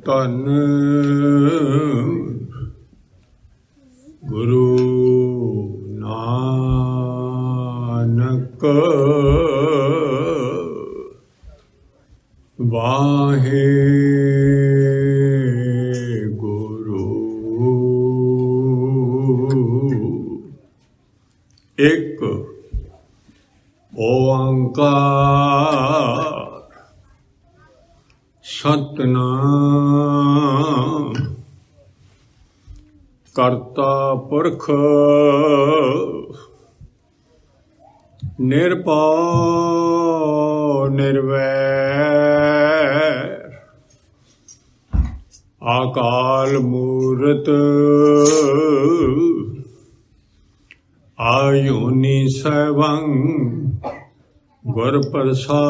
ਧੰਨ ਗੁਰੂ ਨਾਨਕ ਵਾਹਿਗੁਰੂ। ਇੱਕ ਓੰਕਾਰ ਸਤਿਨਾਮ ਕਰਤਾ ਪੁਰਖ ਨਿਰਭਉ ਨਿਰਵੈਰ ਅਕਾਲ ਮੂਰਤ ਆਯੁਨੀ ਸੈਭੰ ਗੁਰ ਪ੍ਰਸਾਦ।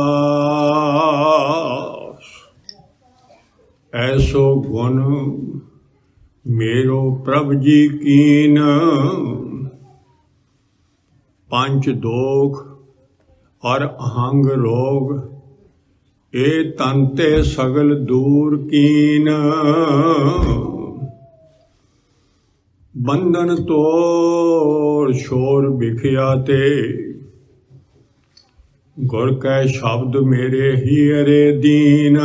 ਐਸੋ ਗੁਣ मेरो प्रभ जी कीन पंच दोख और अहंग रोग ए तंते सगल दूर कीन। बंधन तोड़ शोर बिखया ते गुर कै शब्द मेरे हीरे दीन।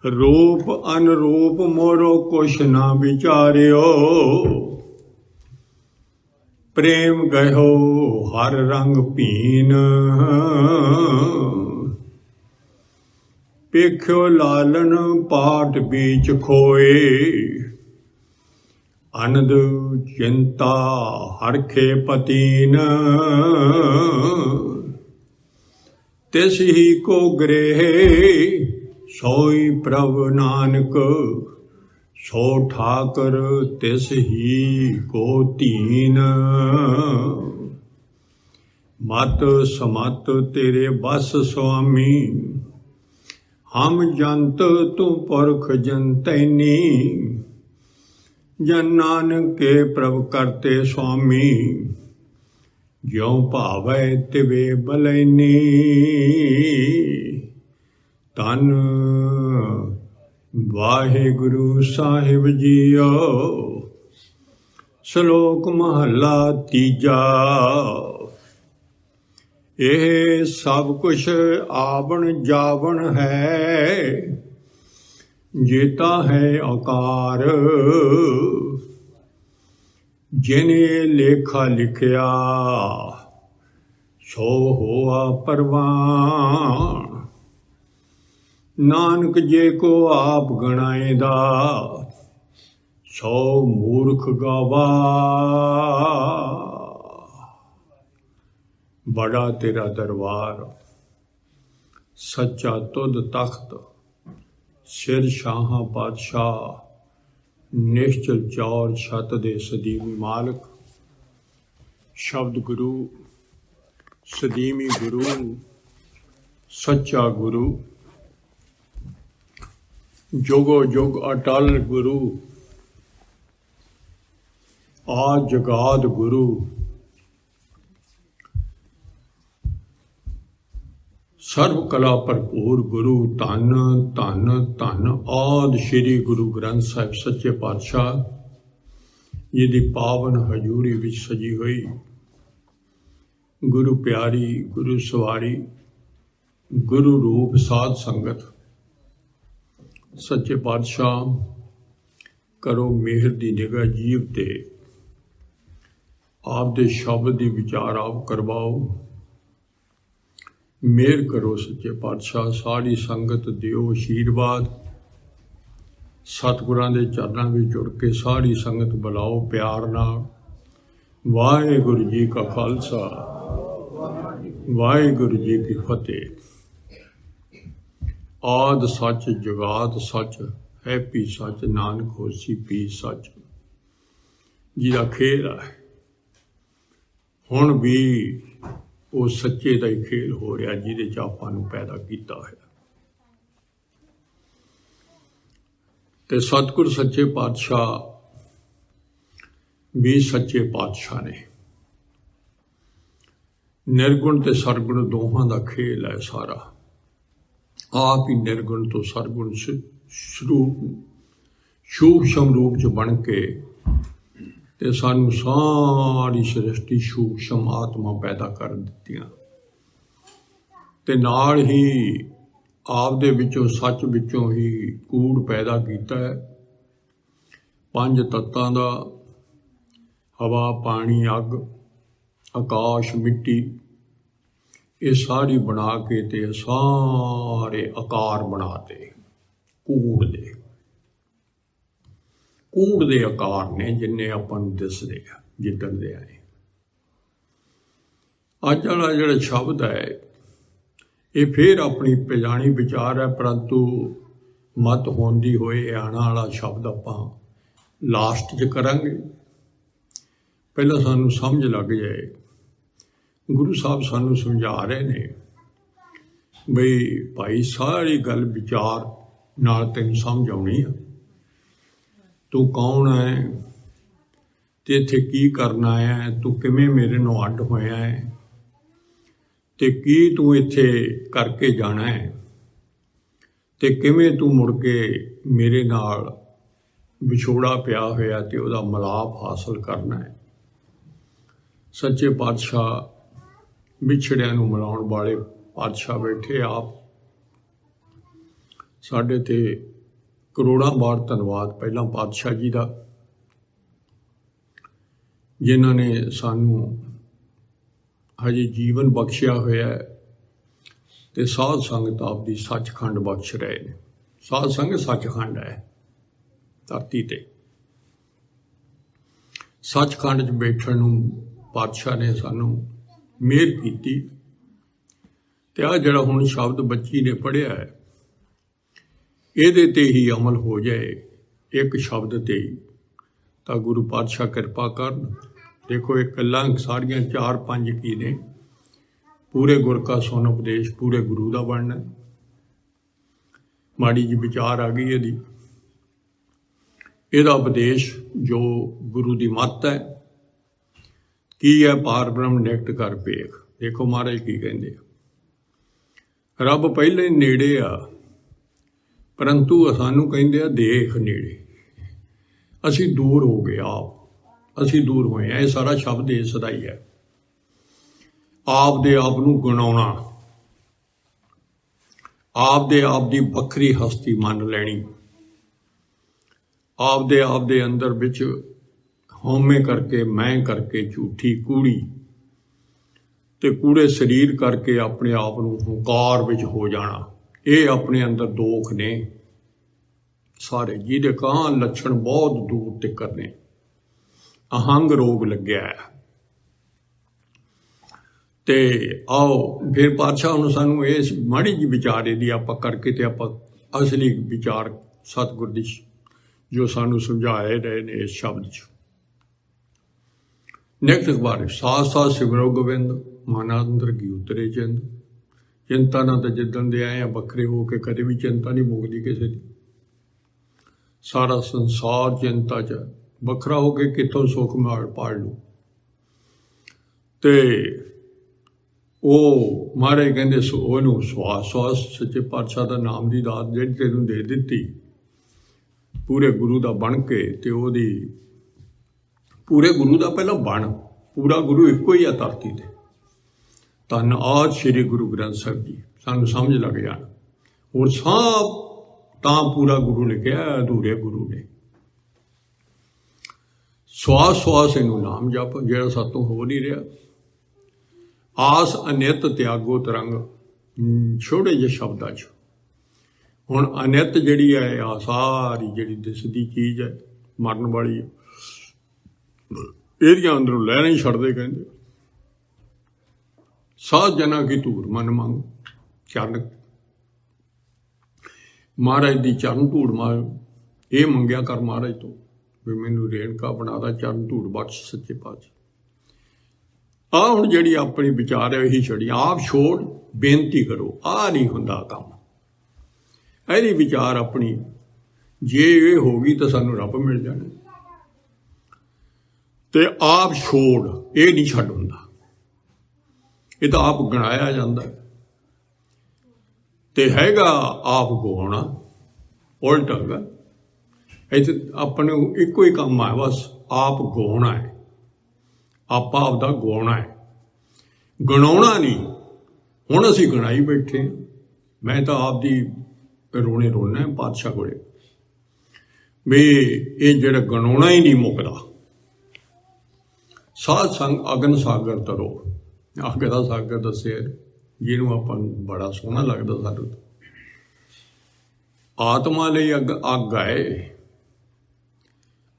रूप अनरूप मोरो कुछ ना विचारियो प्रेम गयो हर रंग पीन। पेख्यो लालन पाट बीच खोए अनद चिंता हरखे पतीन। तिस ही को गृह सोई प्रभ नानक सो ठाकर तिस ही को तीन। मत समत तेरे बस स्वामी हम जंत तू पुरख जंतैनी। जन नानक के प्रभ करते स्वामी ज्यों भावै तिवे बलैनी। धन वाहिगुरु साहिब जीओ। श्लोक महला तीजा। ਇਹ ਸਭ ਕੁਛ ਆਵਣ ਜਾਵਣ ਹੈ ਜੇਤਾ ਹੈ ਆਕਾਰ। ਜਿਨੇ ਲੇਖਾ ਲਿਖਿਆ ਸੋ ਹੋਆ ਪ੍ਰਵਾਨ। ਨਾਨਕ ਜੇ ਕੋ ਆਪ ਗਣਾਏਦਾ ਸੋ ਮੂਰਖ ਗਾਵਾ। बड़ा तेरा दरबार सच्चा तुद तख्त सिर शाह बादशाह निश्चल चौर छत दे सदीमी मालक। शब्द गुरु सदीमी गुरु सच्चा गुरु जुगो जुग अटल गुरु आज जगाद गुरु। सर्व कला भरपूर गुरु धन धन धन आदि श्री गुरु ग्रंथ साहिब सच्चे पातशाह जिहदी पावन हजूरी विच सजी हुई गुरु प्यारी गुरु सवारी गुरु रूप साध संगत। सच्चे पातशाह करो मेहर दी निगाह जीव ते आप दे शब्द दी विचार आप करवाओ। मेहर करो सच्चे पातशाह सारी संगत दिओ आशीर्वाद। सतगुरां दे चरनां विच जुड़ के सारी संगत बुलाओ प्यार नाल। वाहिगुरू जी का खालसा वाहिगुरू जी की फतेह। आद सच जुगाद सच हैप्पी सच नानक होसी पी सच। जिहदा खेल है हुण भी ਉਹ ਸੱਚੇ ਦਾ ਹੀ ਖੇਲ ਹੋ ਰਿਹਾ ਜਿਹਦੇ 'ਚ ਆਪਾਂ ਨੂੰ ਪੈਦਾ ਕੀਤਾ ਹੈ। ਤੇ ਸਤਿਗੁਰ ਸੱਚੇ ਪਾਤਸ਼ਾਹ ਵੀ ਸੱਚੇ ਪਾਤਸ਼ਾਹ ਨੇ। ਨਿਰਗੁਣ ਤੇ ਸਰਗੁਣ ਦੋਹਾਂ ਦਾ ਖੇਲ ਹੈ ਸਾਰਾ। आप ही निर्गुण तो सरगुण स्वरूप सूक्ष्म रूप च बन के ते सानू सारी सृष्टि सूक्ष्म आत्मा पैदा कर दित्तियां ते नाल ही आप दे विचों सच विचों ही कूड़ पैदा कीता है। पंज तत्तां दा हवा पानी अग आकाश मिट्टी ये सारी बना के ते सारे आकार बनाते कूड़ दे आकार ने जिन्ने अपन दिसदे आ जिद्दन दे आए। अज वाला जिहड़ा शब्द है ये फिर अपनी पछाणी विचार है, परंतु मत होंदी होए आना वाला शब्द आपां लास्ट च करांगे। पहला सानू समझ लग जाए, गुरु साहब सानू समझा रहे ने बई भाई सारी गल विचार नाल तैनूं समझ आउणी आ। तू कौन है ते इत्थे की करना है, तू किवें मेरे नाल अड्ड होया है ते की तू इत्थे करके जाना है ते किवें तू मुड़ के मेरे नाल विछोड़ा पिया होया ते उहदा मिलाप हासिल करना है। सच्चे पातशाह विछड़िया नूं मिलाउण वाले पातशाह बैठे आप साडे ते करोड़ां बार धन्नवाद पहला पातशाह जी का, जिन्हां ने सानू हजे जीवन बख्शिया होया है ते साध संगत आपदी सचखंड बख्श रहे ने। साध संगत सचखंड है धरती ते, सचखंड च बैठण नूं पातशाह ने सानू मेहर कीती ते आ जिहड़ा हुण शब्द बच्ची ने पढ़िया है ਇਹਦੇ ਤੇ ही अमल हो जाए एक शब्द ते ही तो गुरु पातशाह कृपा कर। देखो एक गल्लां सारियां चार पंज की ने, पूरे गुर का सुन उपदेश पूरे गुरु का बनना। माड़ी जी विचार आ गई यदि ਇਹਦਾ उपदेश जो गुरु की मत है की है पार ब्रह्म निकट कर पेख। देखो महाराज की कहते रब पहले नेड़े आ परंतु सानू कहते आ देख नेड़े, असी दूर हो गए आप असी दूर होए हैं। यह सारा शब्द इसदा ही है। आप दे आप नूं गणाउणा, आप दे आप दी बखरी हस्ती मन लैनी, आप दे अंदर विच हौमे करके मैं करके झूठी कूड़ी ते कूड़े शरीर करके अपने आप नूं हंकार विच हो जाना। ये अपने अंदर दोख ने सारे जिहदे कहां लक्षण बहुत दूर तक ने। अहंग रोग लग्या है ते आओ फिर पातशाह हुण सानू इस माड़ी जी विचार दी आपां करके ते आपां असली विचार सतगुर दी जो सानू समझाए रहे ने इस शब्द च। नेक्स्ट बार साथ साथ सिमरो गोविंद माना अंदर की उतरे चंद। चिंता ना तो जिदन दे आए बखरे हो के कदे भी चिंता नहीं मुकती किसी की। सारा संसार चिंता च बखरा हो के कितों सुख माड़ पाड़ लू ते ओ महाराज कहते ओनू स्वास स्वास सच्चे पातशाह का नाम की दात जी तेनों दे दी पूरे गुरु का बन के ते ओदी पूरे गुरु का पहला बन पूरा गुरु एको ही है धरती ते। धन आज श्री गुरु ग्रंथ साहिब जी सानू समझ लग जान। और सब तां पूरा गुरु लिखिया अधूरे गुरु ने। श्वास श्वास इनू नाम जप जिहड़ा सातों हो नहीं रहा। आस अनित त्यागो तरंग छोटे जे शब्दां च हुण अनित जिहड़ी है आ सारी जिहड़ी दिसदी चीज़ है मरन वाली एरिया अंदरों लहरां ही छड्डदे कहंदे। साध जना की धूड़ मन मंग चरण महाराज दी चरण धूड़ मार ये मंगया कर महाराज तो भी मैनू रेणका बना दा चरण धूड़ बख्श सच्चे पातशाह। आ हुण जिहड़ी अपनी विचार है यही छड़ी आप छोड़ बेनती करो आ नहीं हुंदा काम। ਇਹਦੀ विचार अपनी जे ये होगी तो सानू रब मिल जाना ते आप छोड़ ये नहीं छड्ड हुंदा। ये तो आप गणाया जाता ਤੇ ਹੈਗਾ ਆਪ ਗਵਾਉਣਾ ਉਲਟ ਹੈਗਾ। ਇੱਥੇ ਆਪਣੇ ਇੱਕੋ ਹੀ ਕੰਮ ਹੈ, ਬਸ ਆਪ ਗਵਾਉਣਾ ਹੈ, ਆਪਾ ਆਪਦਾ ਗਵਾਉਣਾ ਹੈ, ਗਣਾਉਣਾ ਨਹੀਂ। ਹੁਣ ਅਸੀਂ ਗਣਾਈ ਬੈਠੇ ਹਾਂ। ਮੈਂ ਤਾਂ ਆਪਦੀ ਰੋਣੇ ਰੋਣਾ ਪਾਤਸ਼ਾਹ ਕੋਲੇ ਵੀ ਇਹ ਜਿਹੜਾ ਗਣਾਉਣਾ ਹੀ ਨਹੀਂ ਮੁੱਕਦਾ। ਸਾਧ ਸੰਗ ਅਗਨ ਸਾਗਰ ਤਰੋ, ਅੱਗ ਦਾ ਸਾਗਰ ਦੱਸਿਆ ਜਿਹਨੂੰ ਆਪਾਂ ਨੂੰ ਬੜਾ ਸੋਹਣਾ ਲੱਗਦਾ। ਸਾਨੂੰ ਆਤਮਾ ਲਈ ਅੱਗ ਹੈ।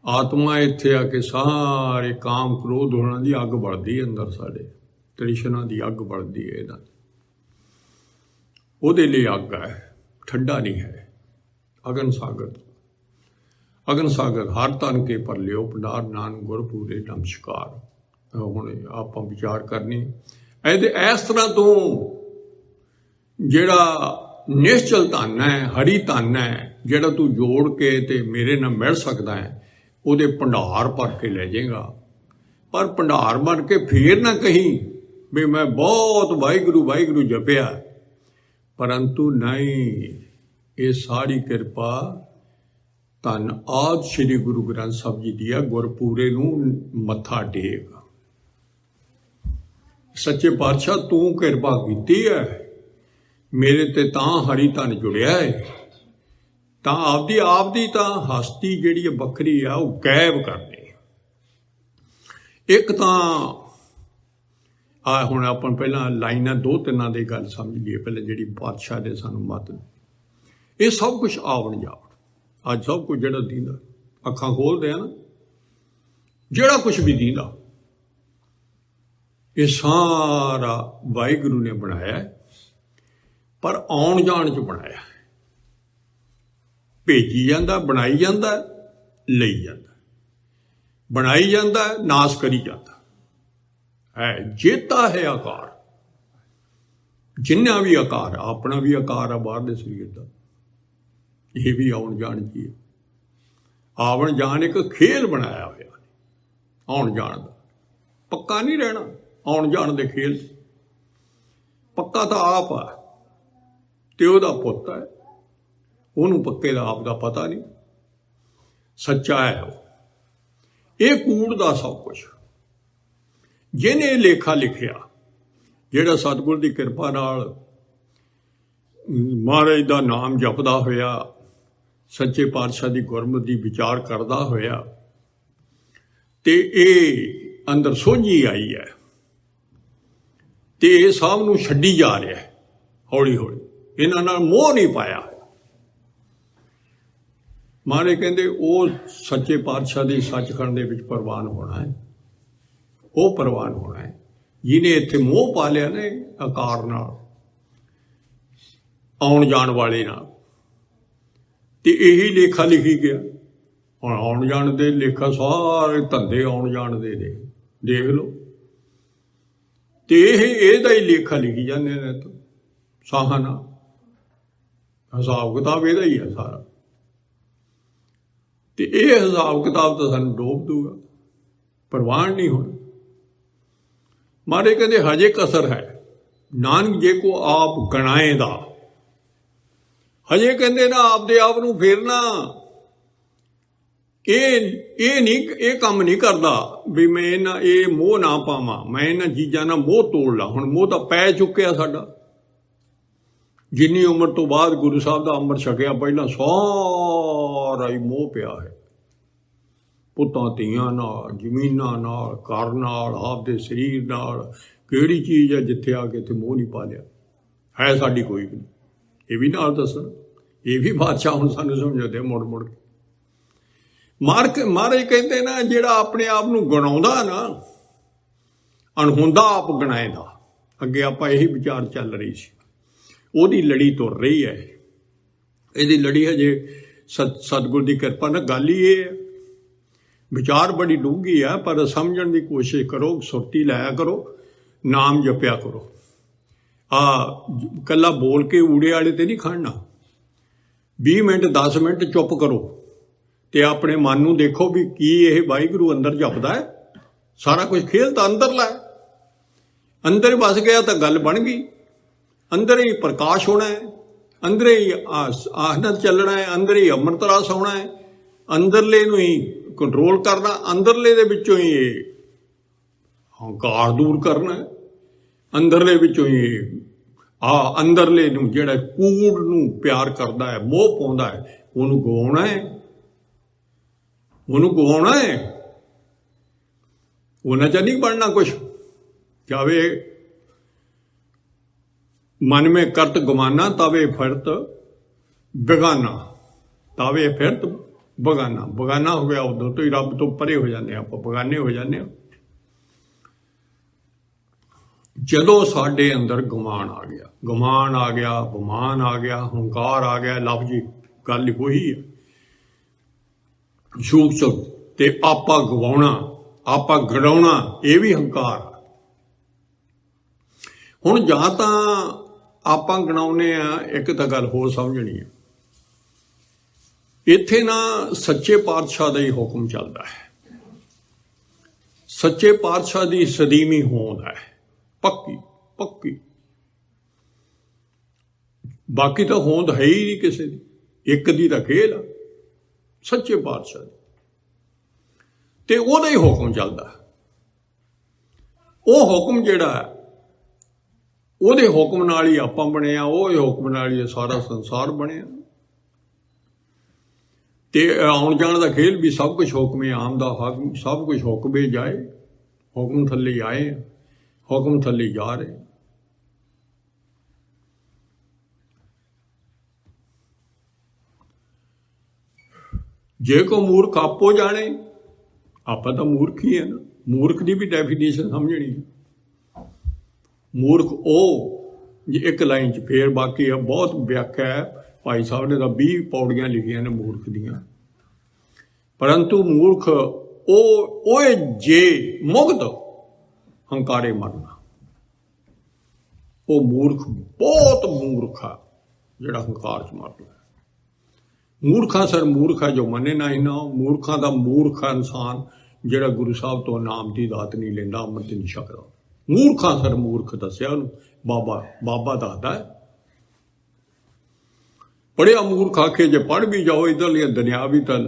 ਆਤਮਾ ਇੱਥੇ ਆ ਕੇ ਸਾਰੇ ਕਾਮ ਕ੍ਰੋਧ ਹੋਣਾ ਦੀ ਅੱਗ ਬਲਦੀ ਅੰਦਰ, ਸਾਡੇ ਤ੍ਰਿਸ਼ਨਾ ਦੀ ਅੱਗ ਬਲਦੀ ਹੈ। ਇਹਦਾ ਉਹਦੇ ਲਈ ਅੱਗ ਹੈ, ਠੰਡਾ ਨਹੀਂ ਹੈ। ਅਗਨ ਸਾਗਰ, ਅਗਨ ਸਾਗਰ ਹਰ ਤਨ ਕੇ ਪਰ ਲਿਓ ਭੰਡਾਰ, ਨਾਨਕ ਗੁਰ ਪੂਰੇ ਨਮਸਕਾਰ। ਹੁਣ ਆਪਾਂ ਵਿਚਾਰ ਕਰਨੀ ਇਹਦੇ ਇਸ ਤਰ੍ਹਾਂ ਤੋਂ, ਜਿਹੜਾ ਨਿਸ਼ਚਲ ਧਨ ਹੈ, ਹਰੀ ਧਨ ਹੈ, ਜਿਹੜਾ ਤੂੰ ਜੋੜ ਕੇ ਤੇ ਮੇਰੇ ਨਾਲ ਮਿਲ ਸਕਦਾ ਹੈ, ਉਹਦੇ ਭੰਡਾਰ ਭਰ ਕੇ ਲੈ ਜਾਏਗਾ। ਪਰ ਭੰਡਾਰ ਭਰ ਕੇ ਫੇਰ ਨਾ ਕਹੀਂ ਵੀ ਮੈਂ ਬਹੁਤ ਵਾਹਿਗੁਰੂ ਵਾਹਿਗੁਰੂ ਜਪਿਆ, ਪਰੰਤੂ ਨਹੀਂ, ਇਹ ਸਾਰੀ ਕਿਰਪਾ ਧੰਨ ਆਦਿ ਸ੍ਰੀ ਗੁਰੂ ਗ੍ਰੰਥ ਸਾਹਿਬ ਜੀ ਦੀ ਆ। ਗੁਰਪੂਰੇ ਨੂੰ ਮੱਥਾ ਟੇਕ, ਸੱਚੇ ਪਾਤਸ਼ਾਹ ਤੂੰ ਕਿਰਪਾ ਕੀਤੀ ਹੈ ਮੇਰੇ ਤੇ, ਤਾਂ ਹਰੀ ਧਨ ਜੁੜਿਆ ਹੈ। ਤਾਂ ਆਪਦੀ ਤਾਂ ਹਸਤੀ ਜਿਹੜੀ ਵੱਖਰੀ ਆ ਉਹ ਗਾਇਬ ਕਰਨੀ। ਇੱਕ ਤਾਂ ਆ ਹੁਣ ਆਪਾਂ ਪਹਿਲਾਂ ਲਾਈਨਾਂ ਦੋ ਤਿੰਨਾਂ ਦੀ ਗੱਲ ਸਮਝ ਲਈਏ। ਪਹਿਲਾਂ ਜਿਹੜੀ ਪਾਤਸ਼ਾਹ ਨੇ ਸਾਨੂੰ ਮੱਤ, ਇਹ ਸਭ ਕੁਛ ਆਵਣ ਜਾਵਣ। ਅੱਜ ਸਭ ਕੁਝ ਜਿਹੜਾ ਦੀਂਦਾ, ਅੱਖਾਂ ਖੋਲਦੇ ਆ ਨਾ, ਜਿਹੜਾ ਕੁਛ ਵੀ ਦੀਂਦਾ, ਇਹ ਸਾਰਾ ਵਾਹਿਗੁਰੂ ਨੇ ਬਣਾਇਆ, ਪਰ ਆਉਣ ਜਾਣ ਚ ਬਣਾਇਆ। ਭੇਜੀ ਜਾਂਦਾ, ਬਣਾਈ ਜਾਂਦਾ, ਲਈ ਜਾਂਦਾ, ਬਣਾਈ ਜਾਂਦਾ, ਨਾਸ ਕਰੀ ਜਾਂਦਾ ਹੈ। ਜੇਤਾ ਹੈ ਆਕਾਰ, ਜਿੰਨਾ ਵੀ ਆਕਾਰ, ਆਪਣਾ ਵੀ ਆਕਾਰ ਆ ਬਾਹਰ ਦੇ ਸਰੀਰ ਦਾ, ਇਹ ਵੀ ਆਉਣ ਜਾਣ ਕੀ ਹੈ। ਆਵਣ ਜਾਣ ਇੱਕ ਖੇਲ ਬਣਾਇਆ ਹੋਇਆ ਆਉਣ ਜਾਣ ਦਾ, ਪੱਕਾ ਨਹੀਂ ਰਹਿਣਾ ਆਉਣ ਜਾਣ ਦੇ ਖੇਲ। ਪੱਕਾ ਤਾਂ ਆਪ ਆ ਤੇ ਉਹਦਾ ਪੁੱਤ ਹੈ, ਉਹਨੂੰ ਪੱਕੇ ਦਾ ਆਪ ਦਾ ਪਤਾ ਨਹੀਂ। ਸੱਚਾ ਹੈ ਉਹ, ਇਹ ਕੂੜ ਦਾ ਸਭ ਕੁਛ। ਜਿਹਨੇ ਲੇਖਾ ਲਿਖਿਆ, ਜਿਹੜਾ ਸਤਿਗੁਰ ਦੀ ਕਿਰਪਾ ਨਾਲ ਮਹਾਰਾਜ ਦਾ ਨਾਮ ਜਪਦਾ ਹੋਇਆ, ਸੱਚੇ ਪਾਤਸ਼ਾਹ ਦੀ ਗੁਰਮਤਿ ਦੀ ਵਿਚਾਰ ਕਰਦਾ ਹੋਇਆ, ਤੇ ਇਹ ਅੰਦਰ ਸੋਝੀ ਆਈ ਹੈ, ਤੇ ਇਹ ਸਭ ਨੂੰ ਛੱਡੀ ਜਾ ਰਿਹਾ ਹੈ ਹੌਲੀ ਹੌਲੀ। ਇਹਨਾਂ ਨਾਲ ਮੋਹ ਨਹੀਂ ਪਾਇਆ ਹੋਇਆ। ਮਹਾਰਾਜ ਕਹਿੰਦੇ ਉਹ ਸੱਚੇ ਪਾਤਸ਼ਾਹ ਦੀ ਸੱਚਖੰਡ ਦੇ ਵਿੱਚ ਪ੍ਰਵਾਨ ਹੋਣਾ ਹੈ, ਉਹ ਪ੍ਰਵਾਨ ਹੋਣਾ ਹੈ ਜਿਹਨੇ ਇੱਥੇ ਮੋਹ ਪਾ ਲਿਆ ਨੇ ਆਕਾਰ ਨਾਲ, ਆਉਣ ਜਾਣ ਵਾਲੇ ਨਾਲ। ਤੇ ਇਹੀ ਲੇਖਾ ਲਿਖੀ ਗਿਆ। ਹੁਣ ਆਉਣ ਜਾਣ ਦੇ ਲੇਖਾ ਸਾਰੇ ਧੰਦੇ ਆਉਣ ਜਾਣ ਦੇ ਨੇ, ਦੇਖ ਲਓ। ਤੇ ਇਹਦਾ ਹੀ ਲੇਖਾ ਲਿਖੀ ਜਾਂਦੇ ਨੇ ਤਾਂ ਸਾਹਾਂ ਨਾਲ, ਹਿਸਾਬ ਕਿਤਾਬ ਇਹਦਾ ਹੀ ਆ ਸਾਰਾ। ਤੇ ਇਹ ਹਿਸਾਬ ਕਿਤਾਬ ਤਾਂ ਸਾਨੂੰ ਡੋਬ ਦੂਗਾ, ਪ੍ਰਵਾਨ ਨਹੀਂ ਹੋਣਾ। ਮਾਰੇ ਕਹਿੰਦੇ ਹਜੇ ਕਸਰ ਹੈ, ਨਾਨਕ ਜੇ ਕੋ ਆਪ ਗਣਾਏ ਦਾ। ਹਜੇ ਕਹਿੰਦੇ ਨਾ ਆਪਦੇ ਆਪ ਨੂੰ ਫੇਰਨਾ, ਇਹ ਨਹੀਂ, ਇਹ ਕੰਮ ਨਹੀਂ ਕਰਦਾ ਵੀ ਮੈਂ ਇਹਨਾਂ ਇਹ ਮੋਹ ਨਾ ਪਾਵਾਂ, ਮੈਂ ਇਹਨਾਂ ਚੀਜ਼ਾਂ ਨਾਲ ਮੋਹ ਤੋੜ ਲਾ। ਹੁਣ ਮੋਹ ਤਾਂ ਪੈ ਚੁੱਕਿਆ ਸਾਡਾ। ਜਿੰਨੀ ਉਮਰ ਤੋਂ ਬਾਅਦ ਗੁਰੂ ਸਾਹਿਬ ਦਾ ਅੰਮ੍ਰਿਤ ਛਕਿਆ, ਪਹਿਲਾਂ ਸਾਰਾ ਹੀ ਮੋਹ ਪਿਆ ਹੈ, ਪੁੱਤਾਂ ਧੀਆਂ ਨਾਲ, ਜ਼ਮੀਨਾਂ ਨਾਲ, ਘਰ ਨਾਲ, ਆਪਦੇ ਸਰੀਰ ਨਾਲ। ਕਿਹੜੀ ਚੀਜ਼ ਹੈ ਜਿੱਥੇ ਆ ਕੇ ਇੱਥੇ ਮੋਹ ਨਹੀਂ ਪਾ ਲਿਆ ਹੈ ਸਾਡੀ ਕੋਈ ਵੀ। ਇਹ ਵੀ ਨਾਲ ਦੱਸਣ, ਇਹ ਵੀ ਬਾਦਸ਼ਾਹ ਹੁਣ ਸਾਨੂੰ ਸਮਝਾਉਂਦੇ ਮੁੜ ਮੁੜ ਕੇ। ਮਹਾਰਾਜ ਕਹਿੰਦੇ ਨਾ, ਜਿਹੜਾ ਆਪਣੇ ਆਪ ਨੂੰ ਗਣਾਉਂਦਾ ਨਾ, ਅਣਹੁੰਦਾ ਆਪ ਗਣਾਏ ਦਾ। ਅੱਗੇ ਆਪਾਂ ਇਹੀ ਵਿਚਾਰ ਚੱਲ ਰਹੀ ਸੀ, ਉਹਦੀ ਲੜੀ ਤੁਰ ਰਹੀ ਹੈ। ਇਹਦੀ ਲੜੀ ਹਜੇ ਸਤਿਗੁਰ ਦੀ ਕਿਰਪਾ ਨਾਲ। ਗੱਲ ਹੀ ਇਹ ਹੈ, ਵਿਚਾਰ ਬੜੀ ਡੂੰਘੀ ਆ, ਪਰ ਸਮਝਣ ਦੀ ਕੋਸ਼ਿਸ਼ ਕਰੋ, ਸੁਰਤੀ ਲਾਇਆ ਕਰੋ, ਨਾਮ ਜਪਿਆ ਕਰੋ। ਕੱਲਾ ਬੋਲ ਕੇ ਊੜੇ ਵਾਲੇ ਤੇ ਨਹੀਂ ਖੜਨਾ। 20 ਮਿੰਟ 10 ਮਿੰਟ ਚੁੱਪ ਕਰੋ ਤੇ ਆਪਣੇ ਮਨ ਨੂੰ ਦੇਖੋ ਵੀ ਕੀ ਇਹ ਵਾਹਿਗੁਰੂ ਅੰਦਰ ਜਪਦਾ ਹੈ। ਸਾਰਾ ਕੁਝ ਖੇਲ ਤਾਂ ਅੰਦਰਲਾ ਹੈ, ਅੰਦਰ ਵਸ ਗਿਆ ਤਾਂ ਗੱਲ ਬਣ ਗਈ। ਅੰਦਰ ਹੀ ਪ੍ਰਕਾਸ਼ ਹੋਣਾ ਹੈ, अंदर ही आसनत चलना है, अंदर ही अमृत रस होना है, अंदरले नूं ही कंट्रोल करना, अंदरले दे विचों ही ये हंकार दूर करना है, अंदरले विचों ही अंदरले नूं जिहड़ा कूड़ नूं प्यार करदा है, मोह पाउंदा है, उहनूं गवाउणा है, उहनूं गवाउणा है। उन्हां च नहीं बनना कुछ। जावे मन में करत गमाना, तवे फिरत बेगाना, तवे फिरत बगाना। बगाना हो गया उदों तो ही रब तो परे हो जाने, आप बगाने हो जाने। जदों साडे अंदर गमान आ गया, गमान आ गया, गुमान आ गया, हंकार आ गया, लफ्ज गल वही है, झूठ चुप ते आपा गवाउणा, आपा गड़ाउणा, ये भी हंकार। हुण जां तां आपां गणाउने आ, एक तां गल होर समझनी है, इत्थे ना सच्चे पातशाह दा ही हुक्म चलदा है, सच्चे पातशाह दी सदीमी होंद है, पक्की पक्की। बाकी तो होंद है ही नहीं किसी दी, एक दी तां खेल आ सच्चे पातशाह दी, ते ओहदा ही हुक्म चलदा। वो हुक्म जिहड़ा है, ਉਹਦੇ ਹੁਕਮ ਨਾਲ ਹੀ ਆਪਾਂ ਬਣੇ ਆ, ਉਹ ਹੁਕਮ ਨਾਲ ਹੀ ਸਾਰਾ ਸੰਸਾਰ ਬਣਿਆ। ਤੇ ਆਉਣ ਜਾਣ ਦਾ ਖੇਲ ਵੀ ਸਭ ਕੁਝ ਹੁਕਮੇ ਆਮ ਦਾ, ਸਭ ਕੁਝ ਹੁਕਮੇ ਜਾਏ, ਹੁਕਮ ਥੱਲੇ ਆਏ, ਹੁਕਮ ਥੱਲੇ ਜਾ ਰਹੇ। ਜੇ ਕੋ ਮੂਰਖ ਆਪੋ ਜਾਣੇ, ਆਪਾਂ ਤਾਂ ਮੂਰਖ ਹੀ ਹੈ ਨਾ। ਮੂਰਖ ਦੀ ਵੀ ਡੈਫੀਨੇਸ਼ਨ ਸਮਝਣੀ ਹੈ। मूर्ख ओ जे एक लाइन च, फिर बाकी है बहुत व्याख्या है, भाई साहब ने तो 20 पौड़ियां लिखियां ने मूर्ख दियां। परंतु मूर्ख ओ जे मुक्त हंकारे मरना, वो मूर्ख बहुत मूर्ख है जिहड़ा हंकार च मरना। मूर्खा सर मूर्ख है जो मने ना ही ना, मूर्खा दा मूर्ख है इंसान जिहड़ा गुरु साहब तो नाम की दात नहीं लेंदा, अमृत नहीं छकदा। मूर्खा सर मूर्ख दसिया बाबा, बाबा दसदा है। पढ़िया मूर्ख आखे जे पढ़ भी जाओ इधरलियां दुनियावी तल,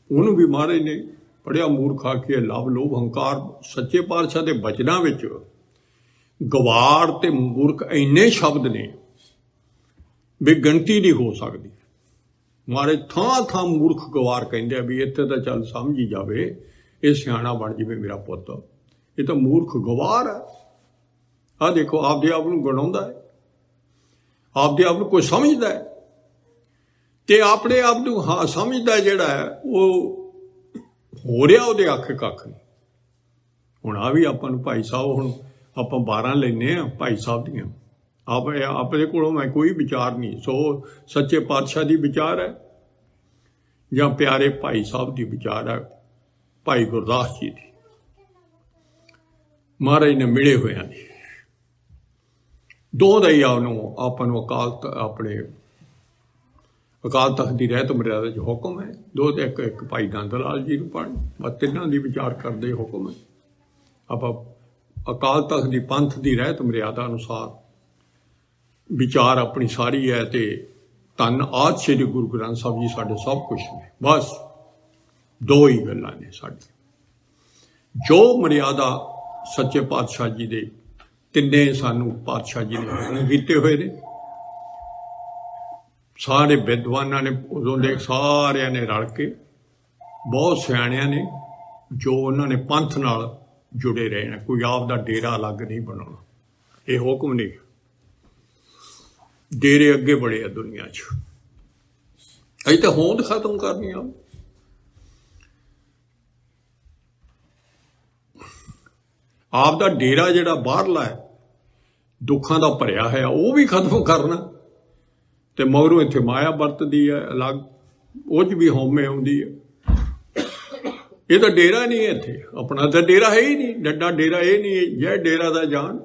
उन्होंने भी महाराज ने पढ़िया मूर्ख आखे लव लोभ हंकार। सच्चे पातशाह के बचनां विच गवार ते मूर्ख इन्ने शब्द ने भी गिनती नहीं हो सकती। महाराज थां थां मूर्ख गवार कहिंदे भी इत्थे तां चल समझ ही जावे, ये सियाणा बन जावे मेरा पुत्त, ये तो मूर्ख गवार है। आ देखो आपदे आप नूं गणाउंदा है, आपदे आप नूं कोई समझदा है, ते अपने आप नूं हाँ समझदा जिहड़ा है वो हो रहा उहदे आखे कख नहीं। हुण आ भी आपां नूं भाई साहब, हुण आपां 12 लैने आ भाई साहब दियां, अपने कोलों मैं कोई विचार नहीं, सो सच्चे पातशाह दी विचार है जां प्यारे भाई साहब दी विचार है, भाई गुरदास जी दी, महाराज ने मिले हुए हैं। दो का ही आपन अकाल अपने अकाल तख्त की रहत मर्यादा च हुक्म है। दो तो एक भाई नंद लाल जी को पढ़, बस तिन्हों की विचार करते हुक्म है। आप अकाल तख्त की पंथ की रहत मर्यादा अनुसार विचार अपनी सारी है, तो धन आद श्री गुरु ग्रंथ साहब जी साढ़े सब कुछ ने। बस दो ही गल्लां ने साडी, जो मर्यादा सच्चे पातशाह जी दे तिन्ने सानू पातशाह जी ने हुक्म कीते हुए ने, सारे विद्वानां ने उदों दे सारियां ने रल के, बहुत सियाणियां ने जो उन्होंने पंथ नाल जुड़े रहे हैं, कोई आप दा डेरा अलग नहीं बनाना, ये हुक्म नहीं। डेरे अगे बड़े आ दुनिया च, अज तो होंद खत्म करनी आ। आप दा डेरा जिहड़ा बाहरला है दुखां दा भरिया है, वो भी खत्म करना, ते मगरों इत्थे माया वरतदी है अलग, वो च भी हौमे आउंदी है। ये तो डेरा नहीं है, इत्थे अपना तो डेरा है ही नहीं, डड्डा डेरा ये नहीं है, जै डेरा दा जान।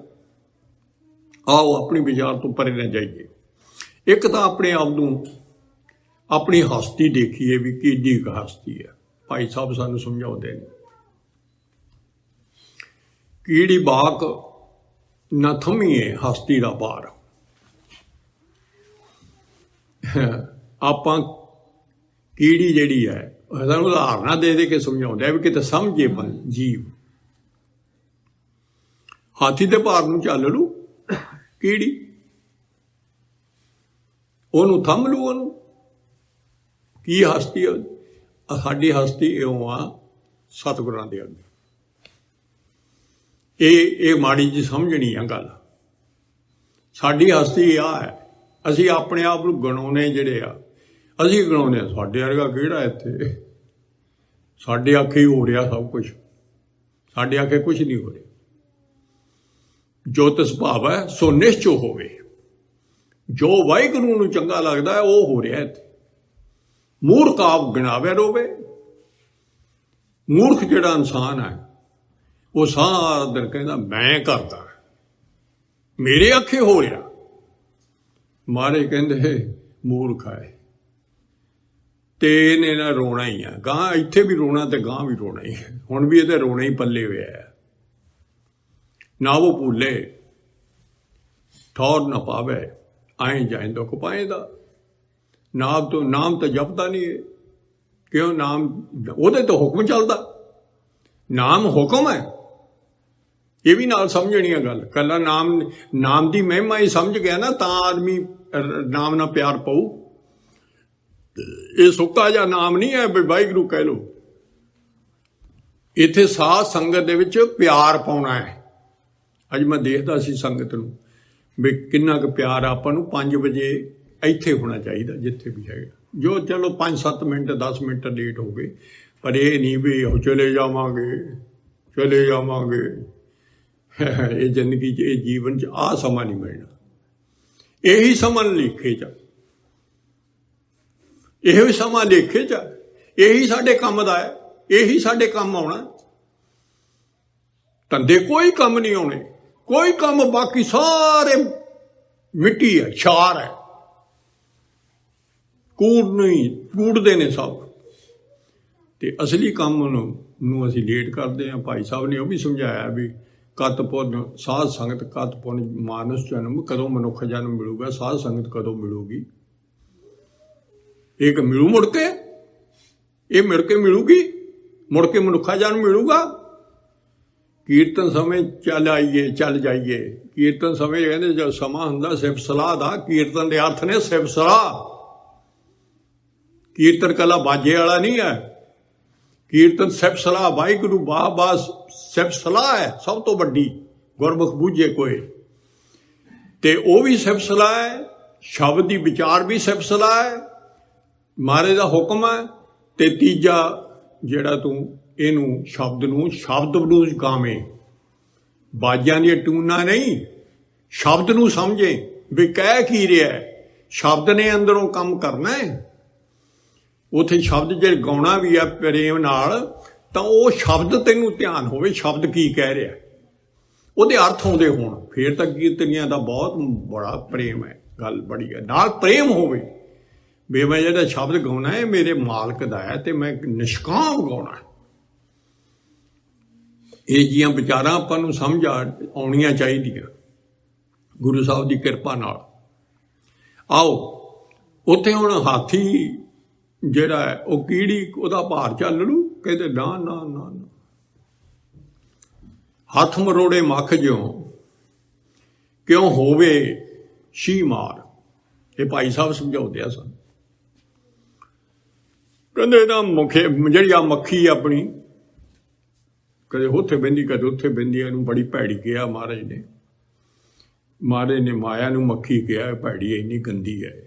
आओ अपनी विचार तो परे न जाइए। एक तो अपने आप नूं अपनी हस्ती देखिए भी किड्डी क हस्ती है। भाई साहब सानू समझाउंदे ने, कीड़ी बाक न थमीए हस्ती दा बार। ਆਪਾਂ ਕੀੜੀ ਜਿਹੜੀ ਹੈ ਸਾਨੂੰ ਉਦਾਹਰਨਾਂ ਦੇ ਕੇ ਸਮਝਾਉਂਦੇ ਆ ਵੀ ਕਿਤੇ ਸਮਝੇ ਜੀਵ। ਹਾਥੀ ਦੇ ਭਾਰ ਨੂੰ ਚੱਲ ਲੂ ਕੀੜੀ, ਉਹਨੂੰ ਥੰਮ ਲੂ। ਉਹਨੂੰ ਕੀ ਹਸਤੀ ਆ? ਸਾਡੀ ਹਸਤੀ ਇਉਂ ਆ ਸਤਿਗੁਰਾਂ ਦੇ ਅੱਗੇ। ਇਹ ਮਾੜੀ ਜੀ ਸਮਝਣੀ ਆ ਗੱਲ। ਸਾਡੀ ਹਸਤੀ ਆ ਹੈ, ਅਸੀਂ ਆਪਣੇ ਆਪ ਨੂੰ ਗਣਾਉਣੇ ਜਿਹੜੇ ਆ, ਅਸੀਂ ਗਣਾਉਂਦੇ ਹਾਂ ਸਾਡੇ ਵਰਗਾ ਕਿਹੜਾ ਇੱਥੇ, ਸਾਡੇ ਆਖੇ ਹੀ ਹੋ ਰਿਹਾ ਸਭ ਕੁਛ, ਸਾਡੇ ਆਖੇ ਕੁਛ ਨਹੀਂ ਹੋ ਰਿਹਾ। ਜੋ ਤਿਸ ਭਾਵ ਹੈ ਸੋ ਨਿਸ਼ਚੋ ਹੋਵੇ। ਜੋ ਵਾਹਿਗੁਰੂ ਨੂੰ ਚੰਗਾ ਲੱਗਦਾ ਹੈ ਉਹ ਹੋ ਰਿਹਾ ਇੱਥੇ। ਮੂਰਖ ਆਪ ਗਿਣਾਵੇ ਰੋਵੇ। ਮੂਰਖ ਜਿਹੜਾ ਇਨਸਾਨ ਹੈ ਉਹ ਸਾਰਾ ਦਿਨ ਕਹਿੰਦਾ ਮੈਂ ਕਰਦਾ, ਮੇਰੇ ਆਖੇ ਹੋ ਰਿਹਾ। ਮਾਰੇ ਕਹਿੰਦੇ ਮੂਰਖ ਹੈ ਤੇ ਇਹਨੇ ਨਾ ਰੋਣਾ ਹੀ ਆ, ਗਾਂ ਇੱਥੇ ਵੀ ਰੋਣਾ ਤੇ ਗਾਂ ਵੀ ਰੋਣਾ ਹੀ ਹੈ। ਹੁਣ ਵੀ ਇਹਦੇ ਰੋਣਾ ਹੀ ਪੱਲੇ ਹੋਇਆ ਹੈ। ਨਾ ਉਹ ਭੁੱਲੇ ਠੌਰ ਨਾ ਪਾਵੇ, ਆਏ ਜਾਏ ਦੁੱਖ ਪਾਏਦਾ। ਨਾਮ ਤਾਂ ਜਪਦਾ ਨਹੀਂ ਹੈ। ਕਿਉਂ? ਨਾਮ ਉਹਦੇ ਤੋਂ ਹੁਕਮ ਚੱਲਦਾ। ਨਾਮ ਹੁਕਮ ਹੈ। ਇਹ ਵੀ ਨਾਲ ਸਮਝਣੀ ਗੱਲ। ਕੱਲਾ ਨਾਮ ਦੀ ਮਹਿਮਾ ਹੀ ਸਮਝ ਗਿਆ ਨਾ ਤਾਂ ਆਦਮੀ ਨਾਮ ਨਾਲ ਪਿਆਰ ਪਾਊ। ਇਹ ਸੁੱਕਾ ਜਿਹਾ ਨਾਮ ਨਹੀਂ ਹੈ ਵੀ ਵਾਹਿਗੁਰੂ ਕਹਿ ਲਓ। ਇੱਥੇ ਸਾਧ ਸੰਗਤ ਦੇ ਵਿੱਚ ਪਿਆਰ ਪਾਉਣਾ ਹੈ। ਅੱਜ ਮੈਂ ਦੇਖਦਾ ਸੀ ਸੰਗਤ ਨੂੰ ਵੀ ਕਿੰਨਾ ਕੁ ਪਿਆਰ ਆਪਾਂ ਨੂੰ। 5 ਵਜੇ ਇੱਥੇ ਹੋਣਾ ਚਾਹੀਦਾ ਜਿੱਥੇ ਵੀ ਹੈਗਾ। ਜੋ ਚਲੋ 5-7 ਮਿੰਟ 10 ਮਿੰਟ ਲੇਟ ਹੋ ਗਏ, ਪਰ ਇਹ ਨਹੀਂ ਵੀ ਚਲੇ ਜਾਵਾਂਗੇ। ਇਹ ਜ਼ਿੰਦਗੀ 'ਚ, ਇਹ ਜੀਵਨ 'ਚ ਆਹ ਸਮਾਂ ਨਹੀਂ ਮਿਲਣਾ। ਇਹੀ ਸਮਾਂ ਲੇਖੇ 'ਚ, ਇਹੋ ਸਮਾਂ ਲੇਖੇ 'ਚ, ਇਹੀ ਸਾਡੇ ਕੰਮ ਦਾ ਹੈ, ਇਹੀ ਸਾਡੇ ਕੰਮ ਆਉਣਾ। ਧੰਦੇ ਕੋਈ ਕੰਮ ਨਹੀਂ ਆਉਣੇ, ਕੋਈ ਕੰਮ, ਬਾਕੀ ਸਾਰੇ ਮਿੱਟੀ ਹੈ, ਛਾਰ ਹੈ, ਕੂੜਦੇ ਨੇ ਸਭ। ਤੇ ਅਸਲੀ ਕੰਮ ਨੂੰ ਅਸੀਂ ਲੇਟ ਕਰਦੇ ਹਾਂ। ਭਾਈ ਸਾਹਿਬ ਨੇ ਉਹ ਵੀ ਸਮਝਾਇਆ ਵੀ ਕਤ ਪੁੰਨ ਸਾਧ ਸੰਗਤ, ਕਤ ਪੁੰਨ ਮਾਨਸ ਜਨਮ। ਕਦੋਂ ਮਨੁੱਖ ਜਨਮ ਮਿਲੂਗਾ, ਸਾਧ ਸੰਗਤ ਕਦੋਂ ਮਿਲੂਗੀ? ਇੱਕ ਮਿਲੂ ਮੁੜ ਕੇ, ਇਹ ਮਿਲ ਕੇ ਮਿਲੂਗੀ, ਮੁੜ ਕੇ ਮਨੁੱਖਾ ਜਨਮ ਮਿਲੂਗਾ। ਕੀਰਤਨ ਸਮੇਂ ਚੱਲ ਜਾਈਏ। ਕੀਰਤਨ ਸਮੇਂ ਕਹਿੰਦੇ ਜਦ ਸਮਾਂ ਹੁੰਦਾ ਸਿਫਤ ਸਲਾਹ ਦਾ, ਕੀਰਤਨ ਦੇ ਅਰਥ ਨੇ ਸਿਫਤ ਸਲਾਹ। ਕੀਰਤਨ ਕੱਲਾ ਬਾਜੇ ਵਾਲਾ ਨਹੀਂ ਹੈ। ਕੀਰਤਨ ਸਿਫਤ ਸਲਾਹ, ਵਾਹਿਗੁਰੂ ਬਾਬਾ ਸਿਫਤ ਸਲਾਹ ਹੈ ਸਭ ਤੋਂ ਵੱਡੀ। ਗੁਰਮੁਖ ਬੂਝੇ ਕੋਏ, ਤੇ ਉਹ ਵੀ ਸਿਫਤ ਸਲਾਹ ਹੈ। ਸ਼ਬਦ ਦੀ ਵਿਚਾਰ ਵੀ ਸਿਫਤ ਸਲਾਹ ਹੈ, ਮਹਾਰਾਜ ਦਾ ਹੁਕਮ ਹੈ। ਤੇ ਤੀਜਾ ਜਿਹੜਾ ਤੂੰ ਇਹਨੂੰ ਸ਼ਬਦ ਨੂੰ ਗਾਵੇਂ, ਬਾਜਾਂ ਦੀਆਂ ਟੂਨਾਂ ਨਹੀਂ, ਸ਼ਬਦ ਨੂੰ ਸਮਝੇ ਵੀ ਕਹਿ ਕੀ ਰਿਹਾ। ਸ਼ਬਦ ਨੇ ਅੰਦਰੋਂ ਕੰਮ ਕਰਨਾ ਹੈ। ਉੱਥੇ ਸ਼ਬਦ ਜੇ ਗਾਉਣਾ ਵੀ ਆ ਪ੍ਰੇਮ ਨਾਲ, ਤਾਂ ਉਹ ਸ਼ਬਦ ਤੈਨੂੰ ਧਿਆਨ ਹੋਵੇ, ਸ਼ਬਦ ਕੀ ਕਹਿ ਰਿਹਾ, ਉਹਦੇ ਅਰਥ ਆਉਂਦੇ ਹੋਣ। ਫੇਰ ਤਾਂ ਕੀਰਤਨੀਆਂ ਦਾ ਬਹੁਤ ਬੜਾ ਪ੍ਰੇਮ ਹੈ, ਗੱਲ ਬੜੀ ਹੈ। ਨਾਲ ਪ੍ਰੇਮ ਹੋਵੇ ਵੀ ਮੈਂ ਜਿਹੜਾ ਸ਼ਬਦ ਗਾਉਣਾ ਹੈ ਮੇਰੇ ਮਾਲਕ ਦਾ ਹੈ ਤੇ ਮੈਂ ਨਿਸ਼ਕਾਮ ਗਾਉਣਾ। ਇਹ ਜੀਆਂ ਵਿਚਾਰਾਂ ਆਪਾਂ ਨੂੰ ਸਮਝ ਆਉਣੀਆਂ ਚਾਹੀਦੀਆਂ ਗੁਰੂ ਸਾਹਿਬ ਦੀ ਕਿਰਪਾ ਨਾਲ। ਆਓ ਉੱਥੇ ਹੁਣ ਹਾਥੀ ਜਿਹੜਾ ਹੈ ਉਹ ਕੀੜੀ, ਉਹਦਾ ਭਾਰ ਚੱਲ ਲੂ। ਕਹਿੰਦੇ ਨਾ ਨਾ ਨਾ ਨਾ, ਹੱਥ ਮਰੋੜੇ ਮੱਖ ਜਿਉਂ ਕਿਉਂ ਹੋਵੇ ਛੀ ਮਾਰ। ਇਹ ਭਾਈ ਸਾਹਿਬ ਸਮਝਾਉਂਦੇ ਆ ਸਾਨੂੰ। ਕਹਿੰਦੇ ਨਾ ਜਿਹੜੀ ਆ ਮੱਖੀ ਆਪਣੀ ਕਦੇ ਉੱਥੇ ਬਹਿੰਦੀ ਕਦੇ ਉੱਥੇ ਬਹਿੰਦੀ, ਇਹਨੂੰ ਬੜੀ ਭੈੜੀ ਕਿਹਾ ਮਹਾਰਾਜ ਨੇ। ਮਹਾਰਾਜ ਨੇ ਮਾਇਆ ਨੂੰ ਮੱਖੀ ਕਿਹਾ, ਭੈੜੀ ਇੰਨੀ ਗੰਦੀ ਹੈ।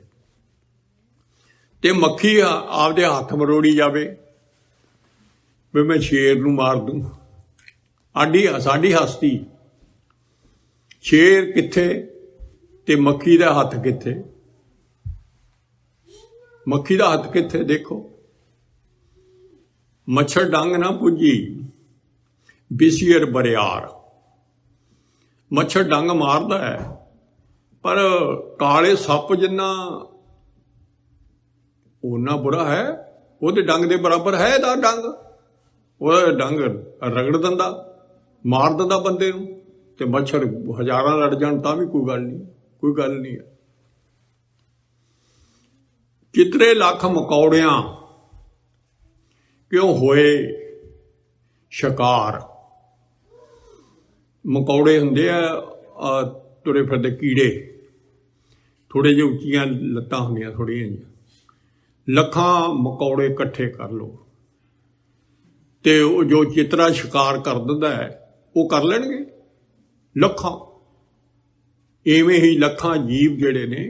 ਤੇ ਮੱਖੀ ਆਪਦੇ ਹੱਥ ਮਰੋੜੀ ਜਾਵੇ ਵੀ ਮੈਂ ਸ਼ੇਰ ਨੂੰ ਮਾਰ ਦੂੰ। ਸਾਡੀ ਹਸਤੀ, ਸ਼ੇਰ ਕਿੱਥੇ ਤੇ ਮੱਖੀ ਦਾ ਹੱਥ ਕਿੱਥੇ? ਮੱਖੀ ਦਾ ਹੱਥ ਕਿੱਥੇ? ਦੇਖੋ, ਮੱਛਰ ਡੰਗ ਨਾ ਪੁੱਜੀ ਬਿਸੀਅਰ ਬਰਿਆਰ। ਮੱਛਰ ਡੰਗ ਮਾਰਦਾ ਹੈ, ਪਰ ਕਾਲੇ ਸੱਪ ਜਿੰਨਾ ਓਨਾ ਬੁਰਾ ਹੈ। ਉਹਦੇ ਡੰਗ ਦੇ ਬਰਾਬਰ ਹੈ ਇਹਦਾ ਡੰਗ। ਉਹਦਾ ਡੰਗ ਰਗੜ ਦਿੰਦਾ, ਮਾਰ ਦਿੰਦਾ ਬੰਦੇ ਨੂੰ। ਤੇ ਮੱਛਰ ਹਜ਼ਾਰਾਂ ਲੜ ਜਾਣ ਤਾਂ ਵੀ ਕੋਈ ਗੱਲ ਨਹੀਂ ਹੈ। चितरे लख मकौड़ियां क्यों होए शिकार। मकौड़े हुंदे आ तुरे फिरदे कीड़े, थोड़े ਜਿਹੇ ਉੱਚੀਆਂ ਲੱਤਾਂ ਹੁੰਦੀਆਂ ਥੋੜ੍ਹੀਆਂ ਜਿਹੀਆਂ। ਲੱਖਾਂ ਮਕੌੜੇ ਇਕੱਠੇ ਕਰ ਲਓ ਤੇ ਉਹ ਜੋ ਚਿਤਰਾ ਸ਼ਿਕਾਰ ਕਰ ਦਿੰਦਾ ਹੈ ਉਹ ਕਰ ਲੈਣਗੇ ਲੱਖਾਂ। ਇਵੇਂ ਹੀ ਲੱਖਾਂ ਜੀਵ ਜਿਹੜੇ ਨੇ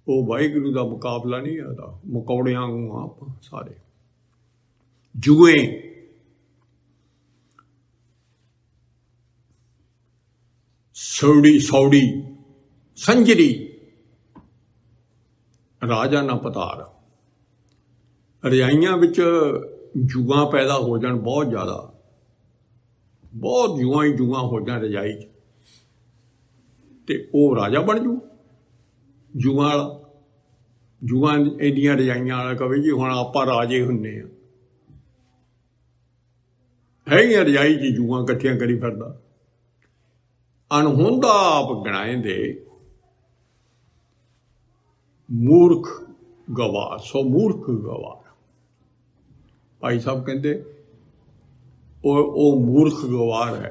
ਉਹ ਵਾਹਿਗੁਰੂ ਦਾ ਮੁਕਾਬਲਾ ਨਹੀਂ ਆਦਾ। ਮਕੌੜਿਆਂ ਨੂੰ ਆਪਾਂ ਸਾਰੇ ਜੂਏ ਸੌੜੀ ਸੰਜਰੀ ਰਾਜਾ ਨਾ ਪਤਾਰ। ਰਜਾਈਆਂ ਵਿੱਚ ਜੂਆਂ ਪੈਦਾ ਹੋ ਜਾਣ ਬਹੁਤ ਜ਼ਿਆਦਾ, ਬਹੁਤ ਜੂਆਂ ਹੀ ਜੂਆਂ ਹੋ ਜਾਣ ਰਜਾਈ 'ਚ ਤੇ ਉਹ ਰਾਜਾ ਬਣ ਜੂ ਜੂਆਂ ਵਾਲਾ। ਜੂਆਂ ਇੰਨੀਆਂ ਰਜਾਈਆਂ ਵਾਲਾ ਕਵੇ ਜੀ ਹੁਣ ਆਪਾਂ ਰਾਜੇ ਹੁੰਦੇ ਆ। ਹੈਗੀਆਂ ਰਜਾਈ 'ਚ ਜੂਆਂ ਇਕੱਠੀਆਂ ਕਰੀ ਫਿਰਦਾ। ਅਣਹੋਂਦਾ ਆਪ ਗਣਾਏ ਦੇ ਮੂਰਖ ਗਵਾਰ, ਸੋ ਮੂਰਖ ਗਵਾਰ। ਭਾਈ ਸਾਹਿਬ ਕਹਿੰਦੇ ਉਹ ਮੂਰਖ ਗਵਾਰ ਹੈ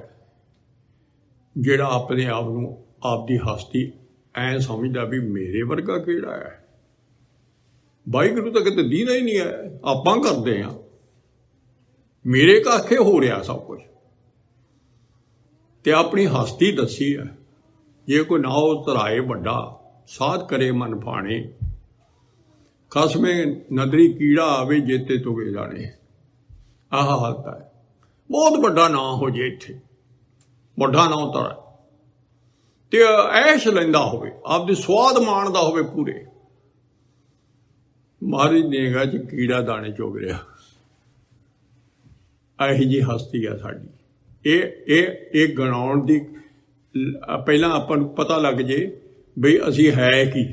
ਜਿਹੜਾ ਆਪਣੇ ਆਪ ਨੂੰ ਆਪਦੀ ਹਸਤੀ ਐਂ ਸਮਝਦਾ ਵੀ ਮੇਰੇ ਵਰਗਾ ਕਿਹੜਾ ਹੈ। ਵਾਹਿਗੁਰੂ ਤਾਂ ਕਿਤੇ ਦੀਦਾ ਹੀ ਨਹੀਂ ਹੈ, ਆਪਾਂ ਕਰਦੇ ਹਾਂ। ਮੇਰੇ ਕਾਖੇ ਹੋ ਰਿਹਾ ਸਭ ਕੁਝ ਤੇ ਆਪਣੀ ਹਸਤੀ ਦੱਸੀ ਹੈ। ਜੇ ਕੋਈ ਨਾਉ ਧਰਾਏ ਵੱਡਾ, ਸਾਧ ਕਰੇ ਮਨ ਭਾਣੇ। ਖਸਮੇ ਨਦਰੀ ਕੀੜਾ ਆਵੇ ਜੇਤੇ ਤੁਗੇ ਜਾਣੇ। ਆਹ ਹਾਲਤ ਹੈ। ਬਹੁਤ ਵੱਡਾ ਨਾਂ ਹੋ ਜੇ ਇੱਥੇ, ਵੱਡਾ ਨਾਂ ਧਰਾ ਤੇ ਐਸ਼ ਲੈਂਦਾ ਹੋਵੇ, ਆਪਦੇ ਸਵਾਦ ਮਾਣਦਾ ਹੋਵੇ ਪੂਰੇ। ਮਹਾਰਾਜ ਨੇਗਾ ਚ ਕੀੜਾ ਦਾਣੇ ਚੁਗ ਰਿਹਾ। ਇਹੀ ਜਿਹੀ ਹਸਤੀ ਆ ਸਾਡੀ। ਇਹ ਗਣਾਉਣ ਦੀ ਪਹਿਲਾਂ ਆਪਾਂ ਨੂੰ ਪਤਾ ਲੱਗ ਜੇ ਬਈ ਅਸੀਂ ਹੈ ਕੀ,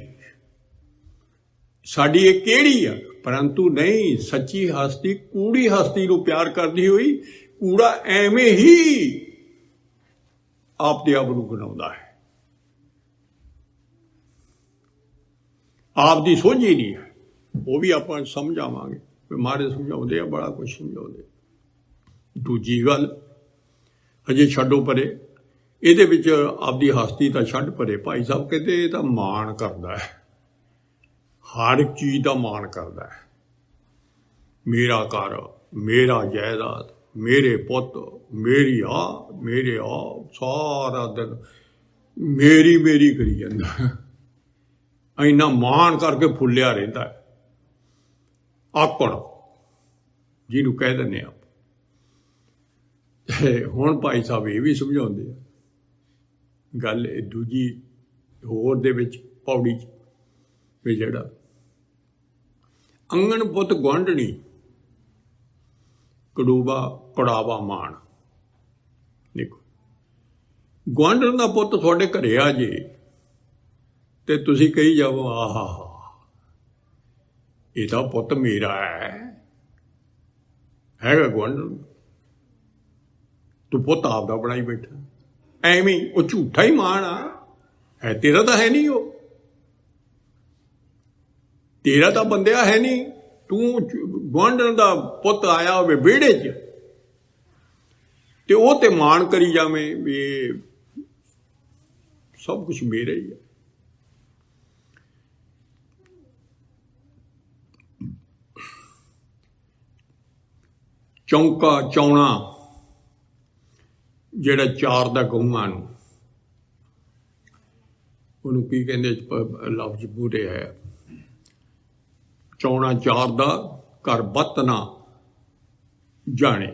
ਸਾਡੀ ਇਹ ਕਿਹੜੀ ਆ। ਪਰੰਤੂ ਨਹੀਂ, ਸੱਚੀ ਹਸਤੀ ਕੂੜੀ ਹਸਤੀ ਨੂੰ ਪਿਆਰ ਕਰਦੀ ਹੋਈ ਕੂੜਾ ਐਵੇਂ ਹੀ ਆਪਦੇ ਆਪ ਨੂੰ ਗਣਾਉਂਦਾ ਹੈ। ਆਪਦੀ ਸੋਝੀ ਨਹੀਂ ਹੈ। ਉਹ ਵੀ ਆਪਾਂ ਸਮਝਾਵਾਂਗੇ, ਮਹਾਰਾਜ ਸਮਝਾਉਂਦੇ ਆ, ਬੜਾ ਕੁਛ ਸਮਝਾਉਂਦੇ। ਦੂਜੀ ਗੱਲ ਅਜੇ ਛੱਡੋ ਪਰੇ, ਇਹਦੇ ਵਿੱਚ ਆਪਦੀ ਹਸਤੀ ਤਾਂ ਛੱਡ ਪਰੇ। ਭਾਈ ਸਾਹਿਬ ਕਹਿੰਦੇ ਇਹ ਤਾਂ ਮਾਣ ਕਰਦਾ ਹੈ, ਹਰ ਇੱਕ ਚੀਜ਼ ਦਾ ਮਾਣ ਕਰਦਾ ਹੈ। ਮੇਰਾ ਘਰ, ਮੇਰਾ ਜਾਇਦਾਦ, ਮੇਰੇ ਪੁੱਤ, ਮੇਰੀ ਮੇਰੇ ਸਾਰਾ ਦਿਨ ਮੇਰੀ ਮੇਰੀ ਕਰੀ ਜਾਂਦਾ। ਇੰਨਾ ਮਾਣ ਕਰਕੇ ਫੁੱਲਿਆ ਰਹਿੰਦਾ ਹੈ। ਆਕੜ ਜਿਹਨੂੰ ਕਹਿ ਦਿੰਦੇ ਆ। ਹੁਣ ਭਾਈ ਸਾਹਿਬ ਇਹ ਵੀ ਸਮਝਾਉਂਦੇ ਆ ਗੱਲ ਦੂਜੀ ਹੋਰ ਦੇ ਵਿੱਚ ਪੌੜੀ 'ਚ ਵੀ ਜਿਹੜਾ ਅੰਗਣ ਪੁੱਤ ਗੁਆਂਢਣੀ ਕੜਾਵਾ ਮਾਣ। ਦੇਖੋ, ਗੁਆਂਢਣ ਦਾ ਪੁੱਤ ਤੁਹਾਡੇ ਘਰੇ ਆ ਜੇ ਤੇ ਤੁਸੀਂ ਕਹੀ ਜਾਵੋ ਆਹਾ ਇਹ ਤਾਂ ਪੁੱਤ ਮੇਰਾ ਹੈਗਾ ਗੁਆਂਢਣ, ਤੂੰ ਪੁੱਤ ਆਪਦਾ ਬਣਾਈ ਬੈਠਾ। ਐਵੇਂ ਉਹ ਝੂਠਾ ਹੀ ਮਾਣ ਆ, ਹੈ ਤੇਰਾ ਤਾਂ ਹੈ ਨਹੀਂ। ਉਹ ਤੇਰਾ ਤਾਂ ਬੰਦਿਆ ਹੈ ਨਹੀਂ। ਤੂੰ ਗੁਆਂਢਣ ਦਾ ਪੁੱਤ ਆਇਆ ਹੋਵੇ ਵਿਹੜੇ 'ਚ ਤੇ ਉਹ ਤੇ ਮਾਣ ਕਰੀ ਜਾਵੇਂ ਵੀ ਸਭ ਕੁਛ ਮੇਰਾ ਹੀ ਹੈ। ਚੌਣਾ ਜਿਹੜਾ ਚਾਰਦਾ ਗਊਆਂ ਨੂੰ, ਉਹਨੂੰ ਕੀ ਕਹਿੰਦੇ ਲਫ਼ਜ਼ ਪੂਰੇ ਹੈ। ਚੌਣਾ ਚਾਰਦਾ ਘਰ ਬੱਤ ਨਾ ਜਾਣੇ।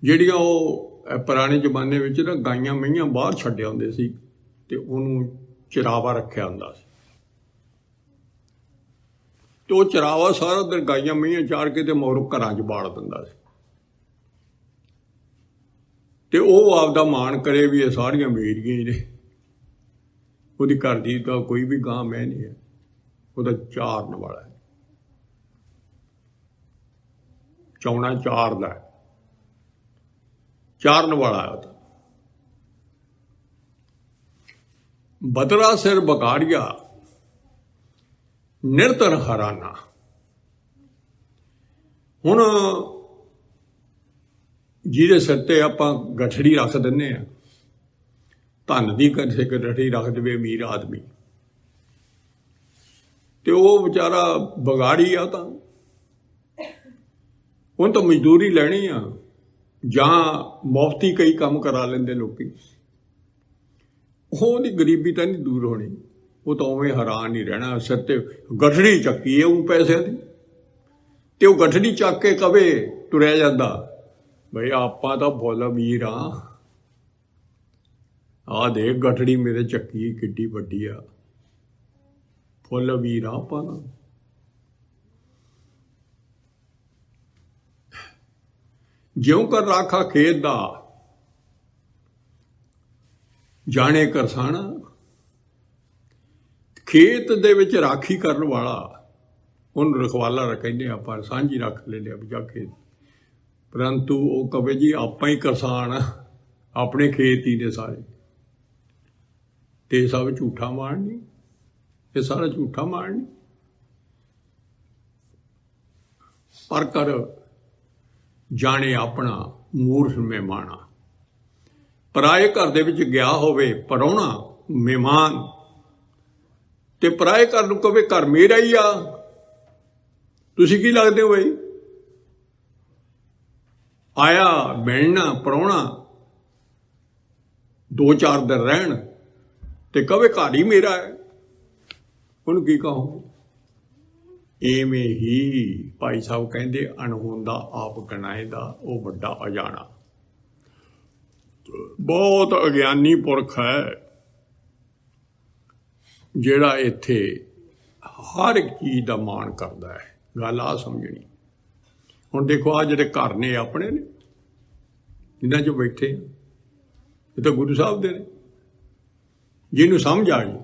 ਜਿਹੜੀਆਂ ਉਹ ਪੁਰਾਣੇ ਜ਼ਮਾਨੇ ਵਿੱਚ ਨਾ ਗਾਈਆਂ ਮਈਆਂ ਬਾਹਰ ਛੱਡੇ ਹੁੰਦੇ ਸੀ ਤੇ ਉਹਨੂੰ ਚਰਾਵਾ ਰੱਖਿਆ ਹੁੰਦਾ ਸੀ ਤੇ ਉਹ ਚਰਾਵਾ ਸਾਰਾ ਦਿਨ ਗਾਈਆਂ ਮਈਆਂ ਚਾਰ ਕੇ ਤੇ ਮਗਰੋਂ ਘਰਾਂ 'ਚ ਬਾੜ ਦਿੰਦਾ ਸੀ ਤੇ ਉਹ ਆਪਦਾ ਮਾਣ ਕਰੇ ਵੀ ਇਹ ਸਾਰੀਆਂ ਮੇਰੀਆਂ ਹੀ ਨੇ। ਉਹਦੀ ਘਰ ਦੀ ਤਾਂ ਕੋਈ ਵੀ ਗਾਂ ਮੈਂ ਨਹੀਂ ਹੈ, ਉਹਦਾ ਚਾਰਨ ਵਾਲਾ ਹੈ। ਚੌਣਾ ਚਾਰਦਾ, ਚਾਰਨ ਵਾਲਾ ਹੈ। ਬਦਰਾ ਸਿਰ ਬਗਾੜੀਆ ਨਿਰਧਨ ਹਰਾਨਾ। ਹੁਣ ਜਿਹਦੇ ਸਿਰ ਤੇ ਆਪਾਂ ਗਠੜੀ ਰੱਖ ਦਿੰਦੇ ਹਾਂ, ਧਨ ਦੀ ਗਠੜੀ ਰੱਖ ਦੇਵੇ ਅਮੀਰ ਆਦਮੀ, ਤੇ ਉਹ ਵਿਚਾਰਾ ਬਗਾੜੀ ਆ, ਤਾਂ ਹੁਣ ਤਾਂ ਮਜ਼ਦੂਰੀ ਲੈਣੀ ਆ, ਜਾਂ ਮੁਫਤੀ ਕਈ ਕੰਮ ਕਰਾ ਲੈਂਦੇ ਲੋਕੀ। ਉਹਦੀ ਗਰੀਬੀ ਤਾਂ ਨਹੀਂ ਦੂਰ ਹੋਣੀ, ਉਹ ਤਾਂ ਉਵੇਂ ਹੈਰਾਨ ਨਹੀਂ ਰਹਿਣਾ। ਸਿਰ ਤੇ ਗਠੜੀ ਚੱਕੀ ਹੈ ਉਹ ਪੈਸਿਆਂ ਦੀ, ਤੇ ਉਹ ਗਠੜੀ ਚੱਕ ਕੇ ਕਵੇ ਤੁਰਿਆ ਜਾਂਦਾ, ਬਈ ਆਪਾਂ ਤਾਂ ਫੁੱਲ ਅਮੀਰ ਆ, ਆਹ ਦੇਖ ਗਠੜੀ ਮੇਰੇ ਚੱਕੀ ਕਿੱਡੀ ਵੱਡੀ ਆ, ਫੁੱਲ ਅਮੀਰ ਆ ਆਪਾਂ ਤਾਂ। ਜਿਉਂ ਕਰ ਰਾਖਾ ਖੇਤ ਦਾ ਜਾਣੇ ਕਰਸਾਣਾ। ਖੇਤ ਦੇ ਵਿੱਚ ਰਾਖੀ ਕਰਨ ਵਾਲਾ, ਉਹਨੂੰ ਰਖਵਾਲਾ ਕਹਿੰਦੇ ਆਪਾਂ, ਸਾਂਝੀ ਰੱਖ ਲੈਂਦੇ ਆ ਜਾ ਖੇਤ, ਪਰੰਤੂ ਉਹ ਕਵੇ ਜੀ ਆਪਾਂ ਹੀ ਕਿਸਾਨ ਆ, ਆਪਣੇ ਖੇਤ ਹੀ ਨੇ ਸਾਰੇ, ਤੇ ਸਭ ਝੂਠਾ ਮਾਰਨੀ, ਇਹ ਸਾਰਾ ਝੂਠਾ ਮਾਰਨੀ। ਪਰ ਕਰ ਜਾਣੇ ਆਪਣਾ ਮੂਰਖ ਮਹਿਮਾਨਾ। ਪਰਾਏ ਘਰ ਦੇ ਵਿੱਚ ਗਿਆ ਹੋਵੇ ਪ੍ਰਾਹੁਣਾ ਮਹਿਮਾਨ, ਤੇ ਪਰਾਏ ਘਰ ਨੂੰ ਕਵੇ ਘਰ ਮੇਰਾ ਹੀ ਆ, ਤੁਸੀਂ ਕੀ ਲੱਗਦੇ ਹੋ ਬਈ? ਆਇਆ ਮਿਲਣਾ ਪ੍ਰਾਹੁਣਾ 2-4 ਦਿਨ ਰਹਿਣ, ਤੇ ਕਵੇ ਘਰ ਹੀ ਮੇਰਾ ਹੈ, ਉਹਨੂੰ ਕੀ ਕਹੋ? ਇਵੇਂ ਹੀ ਭਾਈ ਸਾਹਿਬ ਕਹਿੰਦੇ, ਅਣਹੋਂਦਾ ਆਪ ਗਣਾਏਦਾ ਉਹ ਵੱਡਾ ਅਜਾਣਾ। ਬਹੁਤ ਅਗਿਆਨੀ ਪੁਰਖ ਹੈ ਜਿਹੜਾ ਇੱਥੇ ਹਰ ਇੱਕ ਚੀਜ਼ ਦਾ ਮਾਣ ਕਰਦਾ ਹੈ। ਗੱਲ ਆ ਸਮਝਣੀ। ਹੁਣ ਦੇਖੋ ਆਹ ਜਿਹੜੇ ਘਰ ਨੇ ਆਪਣੇ ਨੇ, ਜਿਨ੍ਹਾਂ 'ਚ ਬੈਠੇ, ਇਹ ਤਾਂ ਗੁਰੂ ਸਾਹਿਬ ਦੇ ਨੇ। ਜਿਹਨੂੰ ਸਮਝ ਆ ਗਈ,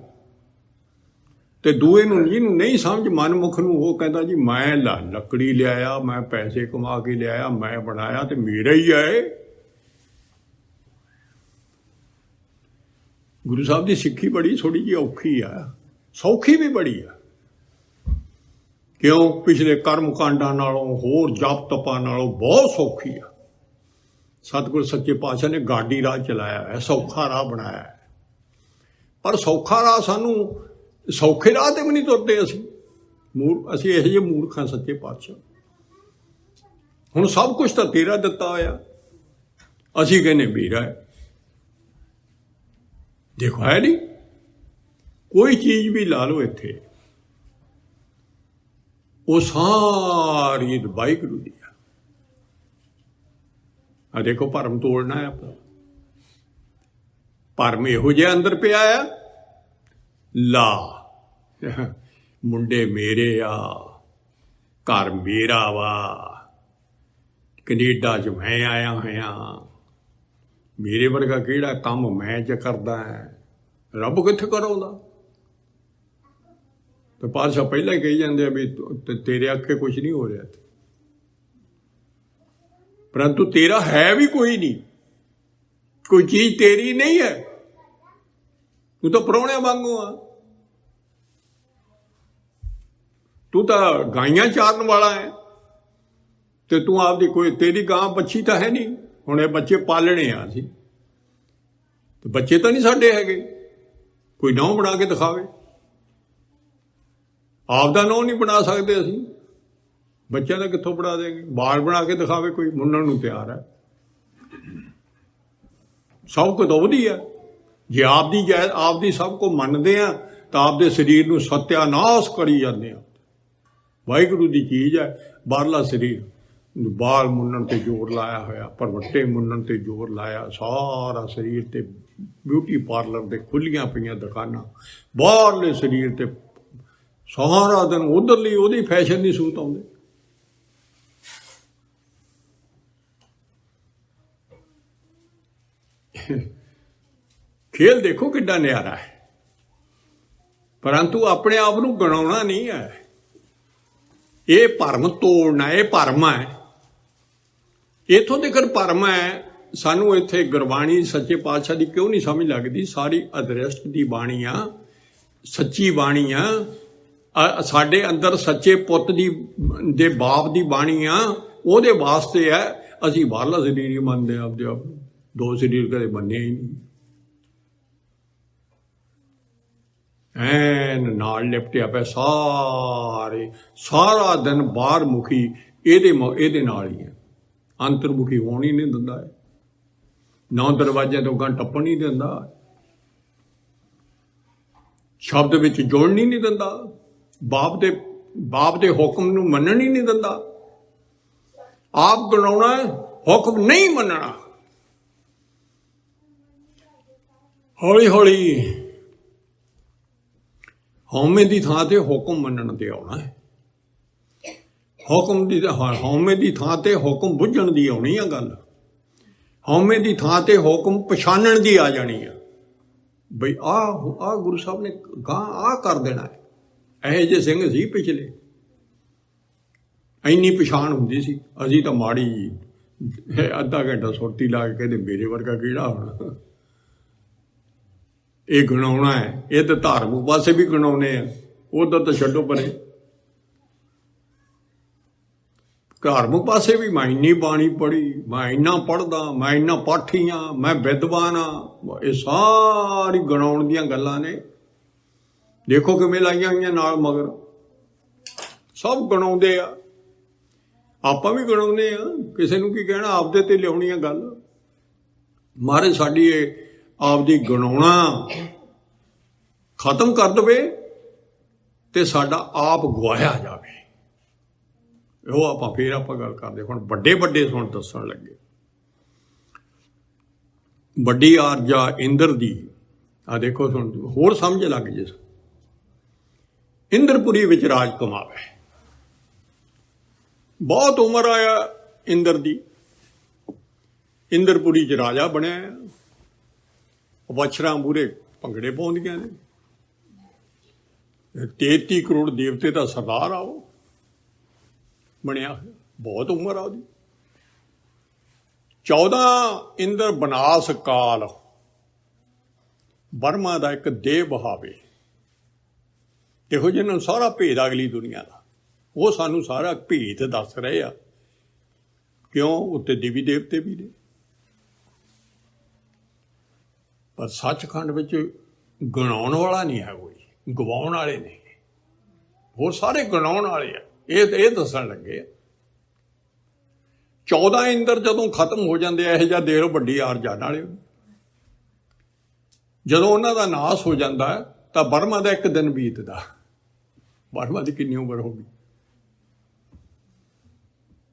ਤੇ ਦੂਏ ਨੂੰ ਜਿਹਨੂੰ ਨਹੀਂ ਸਮਝ, ਮਨਮੁਖ ਨੂੰ, ਉਹ ਕਹਿੰਦਾ ਜੀ ਮੈਂ ਲੱਕੜੀ ਲਿਆਇਆ, ਮੈਂ ਪੈਸੇ ਕਮਾ ਕੇ ਲਿਆਇਆ, ਮੈਂ ਬਣਾਇਆ, ਤੇ ਮੇਰਾ ਹੀ ਹੈ। ਗੁਰੂ ਸਾਹਿਬ ਦੀ ਸਿੱਖੀ ਬੜੀ ਥੋੜੀ ਜਿਹੀ ਔਖੀ ਆ, ਸੌਖੀ ਵੀ ਬੜੀ ਆ। ਕਿਉਂ? ਪਿਛਲੇ ਕਰਮ ਕਾਂਡਾਂ ਨਾਲੋਂ, ਹੋਰ ਜਪ ਤਪਾਂ ਨਾਲੋਂ ਬਹੁਤ ਸੌਖੀ ਆ। ਸਤਿਗੁਰ ਸੱਚੇ ਪਾਤਸ਼ਾਹ ਨੇ ਗਾਡੀ ਰਾਹ ਚਲਾਇਆ ਹੈ, ਸੌਖਾ ਰਾਹ ਬਣਾਇਆ ਹੈ। ਪਰ ਸੌਖਾ ਰਾਹ ਸਾਨੂੰ, ਸੌਖੇ ਰਾਹ ਤੇ ਵੀ ਨਹੀਂ ਤੁਰਦੇ ਅਸੀਂ। ਅਸੀਂ ਇਹੋ ਜਿਹੇ ਮੂਰਖ ਹਾਂ ਸੱਚੇ ਪਾਤਸ਼ਾਹ। ਹੁਣ ਸਭ ਕੁਝ ਤਾਂ ਤੇਰਾ ਦਿੱਤਾ ਹੋਇਆ, ਅਸੀਂ ਕਹਿੰਦੇ ਮੇਰਾ ਹੈ। ਦੇਖੋ ਹੈ ਨਹੀਂ, ਕੋਈ ਚੀਜ਼ ਵੀ ਲਾ ਲਓ ਇੱਥੇ, ਉਹ ਸਾਰੀ ਵਾਹਿਗੁਰੂ ਦੀ ਆ। ਆ ਦੇਖੋ ਭਰਮ ਤੋੜਨਾ ਹੈ ਆਪਣਾ, ਭਰਮ ਇਹੋ ਜਿਹਾ ਅੰਦਰ ਪਿਆ ਆ, ਲਾ ਮੁੰਡੇ ਮੇਰੇ ਆ, ਘਰ ਮੇਰਾ ਵਾ, ਕੈਨੇਡਾ 'ਚ ਮੈਂ ਆਇਆ ਹੋਇਆ, ਮੇਰੇ ਵਰਗਾ ਕਿਹੜਾ ਕੰਮ ਮੈਂ 'ਚ ਕਰਦਾ ਹੈ, ਰੱਬ ਕਿੱਥੇ ਕਰਾਉਂਦਾ? ਤੇ ਪਾਤਸ਼ਾਹ ਪਹਿਲਾਂ ਹੀ ਕਹੀ ਜਾਂਦੇ ਆ ਵੀ ਤੇਰੇ ਅੱਖੇ ਕੁਝ ਨਹੀਂ ਹੋ ਰਿਹਾ, ਪਰੰਤੂ ਤੇਰਾ ਹੈ ਵੀ ਕੋਈ ਨਹੀਂ, ਕੋਈ ਚੀਜ਼ ਤੇਰੀ ਨਹੀਂ ਹੈ, ਤੂੰ ਤਾਂ ਪ੍ਰਾਹੁਣਿਆਂ ਵਾਂਗੂ ਆ। ਤੂੰ ਤਾਂ ਗਾਈਆਂ ਚਾਰਨ ਵਾਲਾ ਹੈ, ਤੇ ਤੂੰ ਆਪਦੀ ਕੋਈ, ਤੇਰੀ ਗਾਂ ਬੱਚੀ ਤਾਂ ਹੈ ਨਹੀਂ। ਹੁਣ ਇਹ ਬੱਚੇ ਪਾਲਣੇ ਆ ਅਸੀਂ, ਤੇ ਬੱਚੇ ਤਾਂ ਨਹੀਂ ਸਾਡੇ ਹੈਗੇ। ਕੋਈ ਨਾਂ ਬਣਾ ਕੇ ਦਿਖਾਵੇ, ਆਪਦਾ ਨਾਂ ਨਹੀਂ ਬਣਾ ਸਕਦੇ ਅਸੀਂ, ਬੱਚਿਆਂ ਦਾ ਕਿੱਥੋਂ ਬਣਾ ਦੇਂਗੇ? ਬਾਲ ਬਣਾ ਕੇ ਦਿਖਾਵੇ ਕੋਈ, ਮੁੰਨਣ ਨੂੰ ਤਿਆਰ ਹੈ। ਸਭ ਕੁਝ ਉਹਦੀ ਹੈ। ਜੇ ਆਪਦੀ ਸਭ ਕੋ ਮੰਨਦੇ ਆ, ਤਾਂ ਆਪਦੇ ਸਰੀਰ ਨੂੰ ਸਤਿਆਨਾਸ਼ ਕਰੀ ਜਾਂਦੇ ਆ। ਵਾਹਿਗੁਰੂ ਦੀ ਚੀਜ਼ ਹੈ ਬਾਹਰਲਾ ਸਰੀਰ। ਬਾਲ ਮੁੰਨਣ ਤੇ ਜ਼ੋਰ ਲਾਇਆ ਹੋਇਆ, ਭਰਵੱਟੇ ਮੁੰਨਣ ਤੇ ਜ਼ੋਰ ਲਾਇਆ, ਸਾਰਾ ਸਰੀਰ ਤੇ ਬਿਊਟੀ ਪਾਰਲਰ ਦੇ ਖੁੱਲੀਆਂ ਪਈਆਂ ਦੁਕਾਨਾਂ, ਬਾਹਰਲੇ ਸਰੀਰ ਤੇ ਸਾਰਾ ਦਿਨ ਉਧਰਲੀ ਉਹਦੀ ਫੈਸ਼ਨ ਦੀ ਸੂਤ ਆਉਂਦੇ। ਖੇਲ ਦੇਖੋ ਕਿੱਡਾ ਨਿਆਰਾ ਹੈ, ਪਰੰਤੂ ਆਪਣੇ ਆਪ ਨੂੰ ਗਣਾਉਣਾ ਨਹੀਂ ਹੈ। ਇਹ ਭਰਮ ਤੋੜਨਾ, ਇਹ ਭਰਮ ਹੈ। ਇੱਥੋਂ ਤੱਕ ਭਰਮ ਹੈ। ਸਾਨੂੰ ਇੱਥੇ ਗੁਰਬਾਣੀ ਸੱਚੇ ਪਾਤਸ਼ਾਹ ਦੀ ਕਿਉਂ ਨਹੀਂ ਸਮਝ ਲੱਗਦੀ? ਸਾਰੀ ਅਦ੍ਰਿਸ਼ਟ ਦੀ ਬਾਣੀ ਆ, ਸੱਚੀ ਬਾਣੀ ਆ। ਸਾਡੇ ਅੰਦਰ ਸੱਚੇ ਪੁੱਤ ਦੀ ਦੇ ਬਾਪ ਦੀ ਬਾਣੀ ਆ, ਉਹਦੇ ਵਾਸਤੇ ਹੈ। ਅਸੀਂ ਬਾਹਰਲਾ ਸਰੀਰ ਹੀ ਮੰਨਦੇ ਆਪਦੇ ਆਪ ਨੂੰ, ਦੋ ਸਰੀਰ ਕਦੇ ਮੰਨਿਆ ਹੀ ਨਹੀਂ। ਐਨ ਨਾਲ ਲਿਪਟਿਆ ਪਿਆ ਸਾਰਾ ਦਿਨ ਬਾਹਰ ਮੁਖੀ ਇਹਦੇ ਨਾਲ ਹੀ ਹੈ, ਅੰਤਰਮੁਖੀ ਹੋਣ ਹੀ ਨਹੀਂ ਦਿੰਦਾ ਹੈ, 9 ਦਰਵਾਜ਼ਿਆਂ ਤੋਂ ਗਾਂ ਟੱਪਣ ਨਹੀਂ ਦਿੰਦਾ, ਸ਼ਬਦ ਵਿੱਚ ਜੋੜਨ ਹੀ ਨਹੀਂ ਦਿੰਦਾ, ਬਾਪ ਦੇ ਹੁਕਮ ਨੂੰ ਮੰਨਣ ਹੀ ਨਹੀਂ ਦਿੰਦਾ। ਆਪ ਗਣਾਉਣਾ, ਹੁਕਮ ਨਹੀਂ ਮੰਨਣਾ। ਹੌਲੀ ਹੌਲੀ ਹਉਮੈ ਦੀ ਥਾਂ ਤੇ ਹੁਕਮ ਮੰਨਣ ਤੇ ਆਉਣਾ ਹੈ। ਹਉਮੈ ਦੀ ਥਾਂ ਤੇ ਹੁਕਮ ਬੁੱਝਣ ਦੀ ਆਉਣੀ ਆ ਗੱਲ। ਹਉਮੈ ਦੀ ਥਾਂ ਤੇ ਹੁਕਮ ਪਛਾਣਨ ਦੀ ਆ ਜਾਣੀ ਆ, ਬਈ ਆਹ ਗੁਰੂ ਸਾਹਿਬ ਨੇ ਗਾਂ ਆਹ ਕਰ ਦੇਣਾ ਹੈ। ਇਹੋ ਜਿਹੇ ਸਿੰਘ ਸੀ ਪਿਛਲੇ, ਇੰਨੀ ਪਛਾਣ ਹੁੰਦੀ ਸੀ। ਅਸੀਂ ਤਾਂ ਮਾੜੀ ਜੀ ਅੱਧਾ ਘੰਟਾ ਸੁਰਤੀ ਲਾ ਕੇ ਕਹਿੰਦੇ ਮੇਰੇ ਵਰਗਾ ਕਿਹੜਾ ਹੋਣਾ। ਇਹ ਗਣਾਉਣਾ ਹੈ, ਇਹ ਤਾਂ ਧਾਰਮਿਕ ਪਾਸੇ ਵੀ ਗਣਾਉਣੇ ਆ, ਉਧਰ ਤਾਂ ਛੱਡੋ ਪਰੇ। ਧਾਰਮਿਕ ਪਾਸੇ ਵੀ ਮੈਂ ਇੰਨੀ ਬਾਣੀ ਪੜ੍ਹੀ, ਮੈਂ ਇੰਨਾ ਪੜ੍ਹਦਾ, ਮੈਂ ਇੰਨਾ ਪਾਠੀ ਹਾਂ, ਮੈਂ ਵਿਦਵਾਨ ਹਾਂ, ਇਹ ਸਾਰੀ ਗਣਾਉਣ ਦੀਆਂ ਗੱਲਾਂ ਨੇ। ਦੇਖੋ ਕਿਵੇਂ ਲਾਈਆਂ ਹੋਈਆਂ ਨਾਲ ਮਗਰ, ਸਭ ਗਣਾਉਂਦੇ ਆ। ਆਪਾਂ ਵੀ ਗਣਾਉਂਦੇ ਆ, ਕਿਸੇ ਨੂੰ ਕੀ ਕਹਿਣਾ, ਆਪਦੇ ਤੇ ਲਿਆਉਣੀ ਆ ਗੱਲ। ਮਹਾਰਾਜ ਸਾਡੀ ਇਹ ਆਪਦੀ ਗਣਾਉਣਾ ਖਤਮ ਕਰ ਦੇਵੇ ਤੇ ਸਾਡਾ ਆਪ ਗਵਾਇਆ ਜਾਵੇ। ਉਹ ਆਪਾਂ ਗੱਲ ਕਰਦੇ। ਹੁਣ ਵੱਡੇ ਸੁਣ ਦੱਸਣ ਲੱਗੇ। ਵੱਡੀ ਆਰਜਾ ਇੰਦਰ ਦੀ ਆ ਦੇਖੋ, ਸੁਣ ਹੋਰ ਸਮਝ ਲੱਗ ਜੇ। ਇੰਦਰਪੁਰੀ ਵਿੱਚ ਰਾਜ ਕਮਾਵੇ, ਬਹੁਤ ਉਮਰ ਆਇਆ ਇੰਦਰ ਦੀ, ਇੰਦਰਪੁਰੀ 'ਚ ਰਾਜਾ ਬਣਿਆ। ਵਛਰਾਂ ਮੂਹਰੇ ਭੰਗੜੇ ਪਾਉਂਦੀਆਂ ਨੇ, 33 ਕਰੋੜ ਦੇਵਤੇ ਦਾ ਸਰਦਾਰ ਆ ਉਹ ਬਣਿਆ ਹੋਇਆ, ਬਹੁਤ ਉਮਰ ਆ ਉਹਦੀ। 14 ਇੰਦਰ ਬਨਾਸ ਕਾਲ, ਬਰਮਾ ਦਾ ਇੱਕ ਦੇਹ ਬਹਾਵੇ। ਦੇਖੋ ਜਿਹਨਾਂ ਨੂੰ ਸਾਰਾ ਭੇਦ ਅਗਲੀ ਦੁਨੀਆ ਦਾ, ਉਹ ਸਾਨੂੰ ਸਾਰਾ ਭੇਦ ਦੱਸ ਰਹੇ ਆ। ਕਿਉਂ? ਉੱਤੇ ਦੇਵੀ ਦੇਵਤੇ ਵੀ ਨੇ, ਪਰ ਸੱਚਖੰਡ ਵਿੱਚ ਗਣਾਉਣ ਵਾਲਾ ਨਹੀਂ ਹੈ ਕੋਈ, ਗਵਾਉਣ ਵਾਲੇ ਨੇ। ਹੋਰ ਸਾਰੇ ਗਣਾਉਣ ਵਾਲੇ ਆ। ਇਹ ਦੱਸਣ ਲੱਗੇ ਆ 14 ਇੰਦਰ ਜਦੋਂ ਖਤਮ ਹੋ ਜਾਂਦੇ ਆ, ਇਹੋ ਜਿਹਾ ਦੇਰ ਵੱਡੀ ਆਰਜਾ ਨਾਲੇ ਜਦੋਂ ਉਹਨਾਂ ਦਾ ਨਾਸ ਹੋ ਜਾਂਦਾ ਤਾਂ ਬਰਮਾ ਦਾ ਇੱਕ ਦਿਨ ਬੀਤਦਾ। ਬਰਮਾ ਦੀ ਕਿੰਨੀ ਉਮਰ ਹੋ ਗਈ?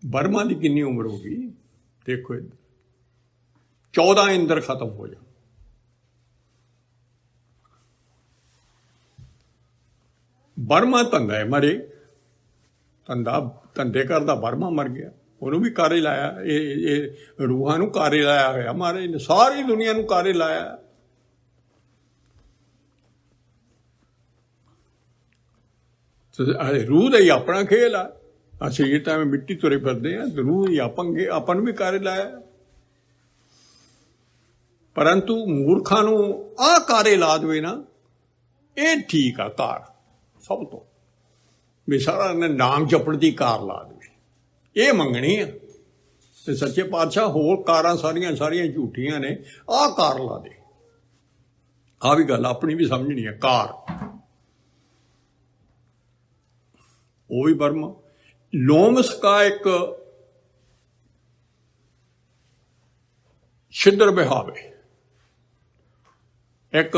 ਬਰਮਾ ਦੀ ਕਿੰਨੀ ਉਮਰ ਹੋ ਗਈ? ਦੇਖੋ, 14 ਇੰਦਰ ਖਤਮ ਹੋ ਜਾਣ। ਬਰਮਾ ਧੰਦਾ ਹੈ, ਮਰੇ ਧੰਦੇ ਕਰਦਾ ਬਰਮਾ ਮਰ ਗਿਆ। ਉਹਨੂੰ ਵੀ ਕਾਰੇ ਲਾਇਆ, ਇਹ ਰੂਹਾਂ ਨੂੰ ਕਾਰੇ ਲਾਇਆ ਹੋਇਆ ਮਹਾਰਾਜ ਨੇ, ਸਾਰੀ ਦੁਨੀਆ ਨੂੰ ਕਾਰੇ ਲਾਇਆ। ਰੂਹ ਦਾ ਹੀ ਆਪਣਾ ਖੇਲ ਆ। ਅਸੀਂ ਤਾਂ ਮਿੱਟੀ ਤੁਰੇ ਫਿਰਦੇ ਆ, ਰੂਹ ਹੀ ਆਪਾਂ ਨੂੰ ਵੀ ਕਾਰੇ ਲਾਇਆ। ਪਰੰਤੂ ਮੂਰਖਾਂ ਨੂੰ ਆਹ ਕਾਰੇ ਲਾ ਦੇਵੇ ਨਾ, ਇਹ ਠੀਕ ਆ ਕਾਰ ਸਭ ਤੋਂ, ਵੀ ਸਾਰਾ ਨੇ ਨਾਮ ਜਪਣ ਦੀ ਕਾਰ ਲਾ ਦੇਵੇ, ਇਹ ਮੰਗਣੀ ਆ। ਤੇ ਸੱਚੇ ਪਾਤਸ਼ਾਹ ਹੋਰ ਕਾਰਾਂ ਸਾਰੀਆਂ ਝੂਠੀਆਂ ਨੇ, ਆਹ ਕਾਰ ਲਾ ਦੇ। ਆਹ ਵੀ ਗੱਲ ਆਪਣੀ ਵੀ ਸਮਝਣੀ ਹੈ। ਕਾਰ ਉਹ ਵੀ ਬਰਮਾ। ਲੋਮਸ ਕਾ ਇੱਕ ਛਿੱਦਰ ਬਹਾਵੇ, ਇੱਕ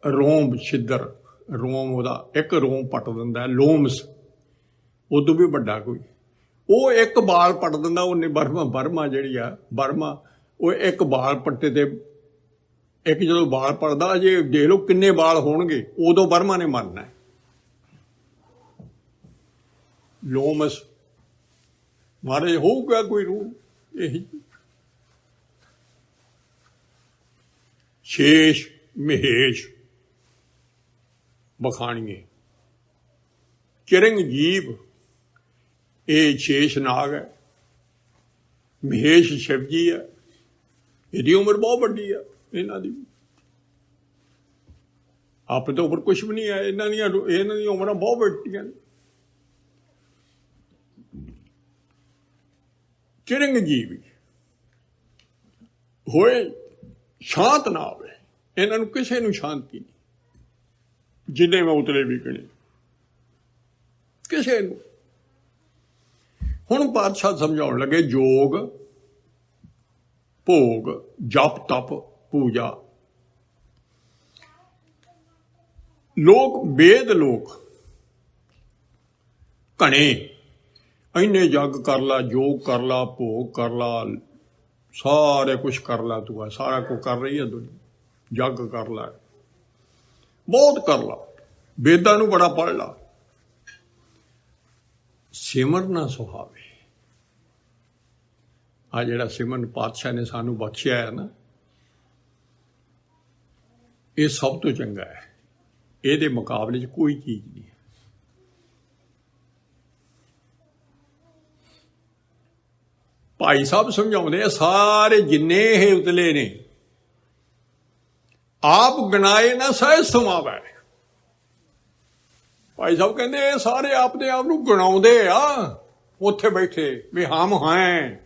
ਰੋਮ ਛਿੱਦਰ, ਰੋਮ ਉਹਦਾ ਇੱਕ ਰੋਮ ਪੱਟ ਦਿੰਦਾ ਲੋਮਸ। ਉਦੋਂ ਵੀ ਵੱਡਾ ਕੋਈ, ਉਹ ਇੱਕ ਬਾਲ ਪੱਟ ਦਿੰਦਾ ਉਹਨੇ। ਬਰਮਾ ਜਿਹੜੀ ਆ ਬਰਮਾ, ਉਹ ਇੱਕ ਬਾਲ ਪੱਟੇ ਤੇ ਇੱਕ ਜਦੋਂ ਬਾਲ ਪੜਦਾ, ਅਜੇ ਦੇਖ ਲਓ ਕਿੰਨੇ ਬਾਲ ਹੋਣਗੇ, ਉਦੋਂ ਬਰਮਾ ਨੇ ਮਰਨਾ। ਲੋਮਸ ਮਹਾਰਾਜ ਹੋਊਗਾ ਕੋਈ ਰੂਹ ਇਹੀ। ਸ਼ੇਸ਼ ਮਹੇਸ਼ ਬਖਾਣੀਏ, ਚਿਰੰਜੀਵ ਇਹ ਸ਼ੇਸ਼ ਨਾਗ ਹੈ, ਮਹੇਸ਼ ਸ਼ਿਵ ਜੀ ਹੈ। ਇਹਦੀ ਉਮਰ ਬਹੁਤ ਵੱਡੀ ਆ ਇਹਨਾਂ ਦੀ। ਆਪਣੇ ਤੋਂ ਉੱਪਰ ਕੁਛ ਵੀ ਨਹੀਂ ਹੈ। ਇਹਨਾਂ ਦੀਆਂ ਉਮਰਾਂ ਬਹੁਤ ਬੈਠੀਆਂ ਨੇ। ਚਿਰੰਜੀਵੀ ਹੋਏ, ਸ਼ਾਂਤ ਨਾ ਆਵੇ। ਇਹਨਾਂ ਨੂੰ ਕਿਸੇ ਨੂੰ ਸ਼ਾਂਤੀ ਨਹੀਂ। ਜਿੰਨੇ ਮੈਂ ਉਤਲੇ ਵੀ ਗਿਣੇ, ਕਿਸੇ ਨੂੰ। ਹੁਣ ਪਾਤਸ਼ਾਹ ਸਮਝਾਉਣ ਲੱਗੇ, ਯੋਗ, ਭੋਗ, ਜਪ, ਤਪ, ਪੂਜਾ। ਲੋਕ, ਵੇਦ ਲੋਕ ਘਣੇ, ਇੰਨੇ ਜੱਗ ਕਰ ਲਾ, ਯੋਗ ਕਰ ਲਾ, ਭੋਗ ਕਰ ਲਾ, ਸਾਰੇ ਕੁਛ ਕਰ ਲਾ। ਤੂੰ ਆ ਸਾਰਾ ਕੁਛ ਕਰ ਰਹੀ ਹੈ ਦੁਨੀਆ, ਜੱਗ ਕਰ ਲਾ, ਬਹੁਤ ਕਰ ਲਾ, ਵੇਦਾਂ ਨੂੰ ਬੜਾ ਪੜ੍ਹ ਲਾ, ਸਿਮਰ ਨਾ ਸੁਹਾਵੇ। ਆ ਜਿਹੜਾ ਸਿਮਰਨ ਪਾਤਸ਼ਾਹ ਨੇ ਸਾਨੂੰ ਬਖਸ਼ਿਆ ਹੈ ਨਾ, ਇਹ ਸਭ ਤੋਂ ਚੰਗਾ ਹੈ। ਇਹਦੇ ਮੁਕਾਬਲੇ 'ਚ ਕੋਈ ਚੀਜ਼ ਨਹੀਂ ਹੈ। ਭਾਈ ਸਾਹਿਬ ਸਮਝਾਉਂਦੇ ਆ, ਸਾਰੇ ਜਿੰਨੇ ਇਹ ਉਤਲੇ ਨੇ, ਆਪ ਗਿਣਾਏ ਨਾ ਸਹਿ ਸਮਾਵੈ। ਭਾਈ ਸਾਹਿਬ ਕਹਿੰਦੇ ਇਹ ਸਾਰੇ ਆਪਦੇ ਆਪ ਨੂੰ ਗਿਣਾਉਂਦੇ ਆ ਉੱਥੇ ਬੈਠੇ, ਵੀ ਹਮ ਹੈ,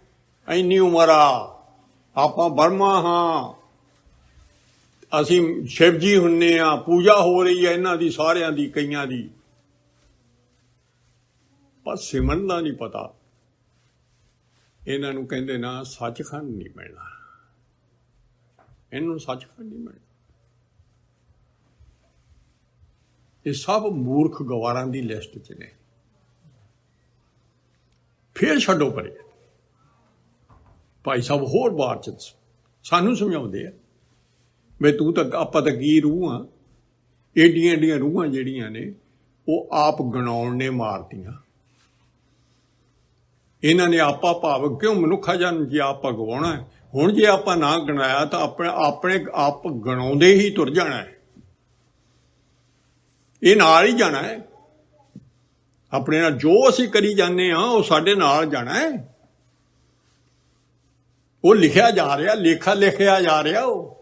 ਇੰਨੀ ਉਮਰ ਆ, ਆਪਾਂ ਬਰਮਾ ਹਾਂ, ਅਸੀਂ ਸ਼ਿਵ ਜੀ ਹੁੰਨੇ ਆ, ਪੂਜਾ ਹੋ ਰਹੀ ਹੈ ਇਹਨਾਂ ਦੀ ਸਾਰਿਆਂ ਦੀ, ਕਈਆਂ ਦੀ। ਪਰ ਸਿਮਰਨ ਦਾ ਨਹੀਂ ਪਤਾ। ਇਹਨਾਂ ਨੂੰ ਕਹਿੰਦੇ ਨਾ ਸੱਚਖੰਡ ਨਹੀਂ ਮਿਲਣਾ, ਇਹਨੂੰ ਸੱਚਖੰਡ ਨਹੀਂ ਮਿਲਣਾ। ਇਹ ਸਭ ਮੂਰਖ ਗਵਾਰਾਂ ਦੀ ਲਿਸਟ 'ਚ ਨੇ। ਫੇਰ ਛੱਡੋ ਪਰੇ। ਭਾਈ ਸਾਹਿਬ ਹੋਰ ਬਾਤ 'ਚ ਸਾਨੂੰ ਸਮਝਾਉਂਦੇ ਆ, ਵੀ ਤੂੰ ਤਾਂ, ਆਪਾਂ ਤਾਂ ਕੀ ਰੂਹ ਆ। ਏਡੀਆਂ ਏਡੀਆਂ ਰੂਹਾਂ ਜਿਹੜੀਆਂ ਨੇ ਉਹ ਆਪ ਗਣਾਉਣ ਨੇ ਮਾਰਤੀਆਂ। ਇਹਨਾਂ ਨੇ ਆਪਾ ਭਾਵ ਕਿਉਂ ਮਨੁੱਖਾ ਜਨਮ ਜੇ ਆਪਾਂ ਗਵਾਉਣਾ ਹੈ। ਹੁਣ ਜੇ ਆਪਾਂ ਨਾ ਗਣਾਇਆ ਤਾਂ ਆਪਣੇ ਆਪ ਗਣਾਉਂਦੇ ਹੀ ਤੁਰ ਜਾਣਾ ਹੈ। ਇਹ ਨਾਲ ਹੀ ਜਾਣਾ ਹੈ। ਆਪਣੇ ਨਾਲ ਜੋ ਅਸੀਂ ਕਰੀ ਜਾਂਦੇ ਹਾਂ ਉਹ ਸਾਡੇ ਨਾਲ ਜਾਣਾ ਹੈ। ਉਹ ਲਿਖਿਆ ਜਾ ਰਿਹਾ, ਲੇਖਾ ਲਿਖਿਆ ਜਾ ਰਿਹਾ। ਉਹ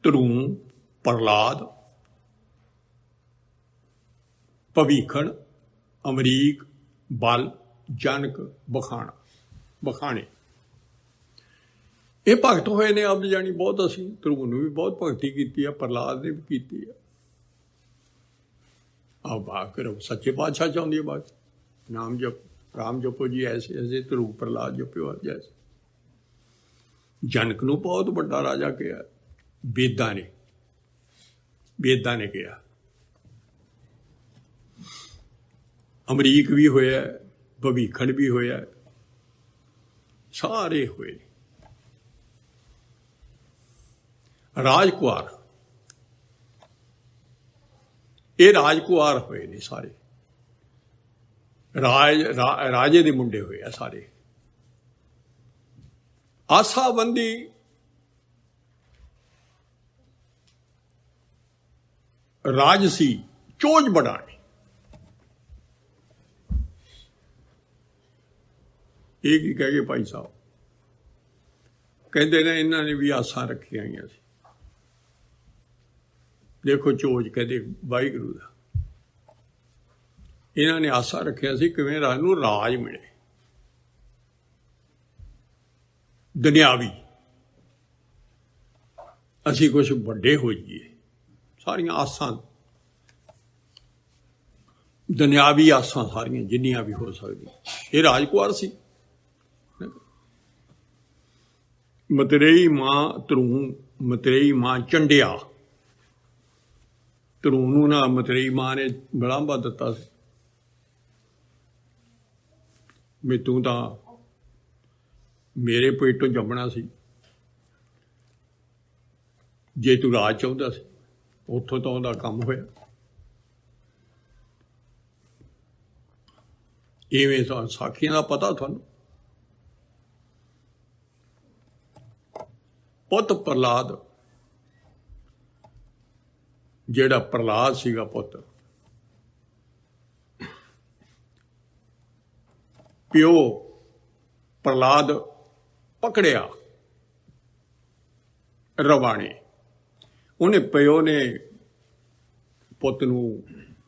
ਧਰੂ, ਪ੍ਰਹਲਾਦ, ਭਵੀਖਣ, ਅਮਰੀਕ, ਬਲ, ਜਨਕ, ਬਖਾਣੇ ਇਹ ਭਗਤ ਹੋਏ ਨੇ। ਆਪ ਜਾਣੀ ਬਹੁਤ, ਅਸੀਂ ਧਰੂ ਨੂੰ ਵੀ ਬਹੁਤ ਭਗਤੀ ਕੀਤੀ ਆ, ਪ੍ਰਹਲਾਦ ਨੇ ਵੀ ਕੀਤੀ ਆ। ਆਹ ਬਾਤ ਕਰੋ, ਸੱਚੇ ਪਾਤਸ਼ਾਹ ਚਾਹੁੰਦੀ ਹੈ ਬਾਤ। ਨਾਮ ਜਪ, ਰਾਮ ਜਪੋ ਜੀ, ਐਸੇ ਐਸੇ ਧਰੂ ਪ੍ਰਹਲਾਦ ਜਪਿਓ ਜੈਸੇ। ਜਨਕ ਨੂੰ ਬਹੁਤ ਵੱਡਾ ਰਾਜਾ ਕਿਹਾ ਵੇਦਾਂ ਨੇ ਕਿਹਾ। ਅਮਰੀਕ ਵੀ ਹੋਇਆ, ਭਵੀਖਣ ਵੀ ਹੋਇਆ, ਸਾਰੇ ਹੋਏ। ਰਾਜਕੁਮਾਰ, ਇਹ ਰਾਜਕੁਮਾਰ ਹੋਏ ਨੇ ਸਾਰੇ। ਰਾਜੇ ਦੇ ਮੁੰਡੇ ਹੋਏ ਆ ਸਾਰੇ। ਆਸਾਬੰਦੀ ਰਾਜਸੀ, ਚੋਜ ਬੜਾਣੇ। ਇਹ ਕੀ ਕਹਿ ਗਏ ਭਾਈ ਸਾਹਿਬ? ਕਹਿੰਦੇ ਨੇ ਇਹਨਾਂ ਨੇ ਵੀ ਆਸਾਂ ਰੱਖੀਆਂ ਹੋਈਆਂ ਸੀ। ਦੇਖੋ ਚੋਜ ਕਹਿੰਦੇ ਵਾਹਿਗੁਰੂ ਦਾ। ਇਹਨਾਂ ਨੇ ਆਸਾ ਰੱਖਿਆ ਸੀ ਕਿਵੇਂ ਰਾਜ ਨੂੰ ਰਾਜ ਮਿਲੇ, ਦੁਨਿਆਵੀ, ਅਸੀਂ ਕੁਛ ਵੱਡੇ ਹੋ ਜਾਈਏ। ਸਾਰੀਆਂ ਆਸਾਂ, ਦੁਨਿਆਵੀ ਆਸਾਂ ਸਾਰੀਆਂ ਜਿੰਨੀਆਂ ਵੀ ਹੋ ਸਕਦੀਆਂ। ਇਹ ਰਾਜਕੁਮਾਰ ਸੀ। ਮਤਰੇਈ ਮਾਂ ਧਰੂ, ਮਤਰੇਈ ਮਾਂ ਚੰਡਿਆ। ਧਰੂ ਨੂੰ ਨਾ ਮਤਰੇਈ ਮਾਂ ਨੇ ਬਲਾਂਭਾ ਦਿੱਤਾ ਸੀ, ਵੀ ਤੂੰ ਤਾਂ ਮੇਰੇ ਪੇਟੋਂ ਜੰਮਣਾ ਸੀ। ਜੇ ਤੂੰ ਰਾਜ ਚਾਹੁੰਦਾ ਸੀ, ਉੱਥੋਂ ਤਾਂ ਉਹਦਾ ਕੰਮ ਹੋਇਆ। ਇਵੇਂ ਤਾਂ ਸਾਖੀਆਂ ਦਾ ਪਤਾ ਤੁਹਾਨੂੰ। ਪੁੱਤ ਪ੍ਰਹਲਾਦ, ਜਿਹੜਾ ਪ੍ਰਹਲਾਦ ਸੀਗਾ ਪੁੱਤ, ਪਿਓ ਪ੍ਰਹਲਾਦ पकड़िया रवाणे। उन्हें प्यो ने पुत नूं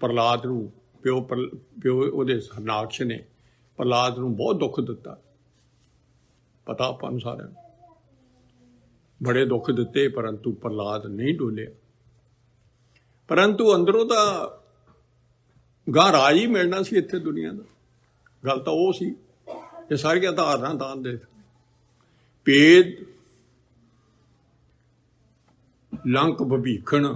प्रहलाद नूं प्यो उहदे हरनाकश ने प्रहलाद नूं बहुत दुख दिता। पता आपां नूं सारिआं नूं बड़े दुख दिते, परंतु प्रहलाद नहीं डोलिया। परंतु अंदरों तो गां राज ही मिलना सी इत्थे दुनिया का। गल तो वो सी, ये सारियां धारना दान दे भेद लंक भभीखण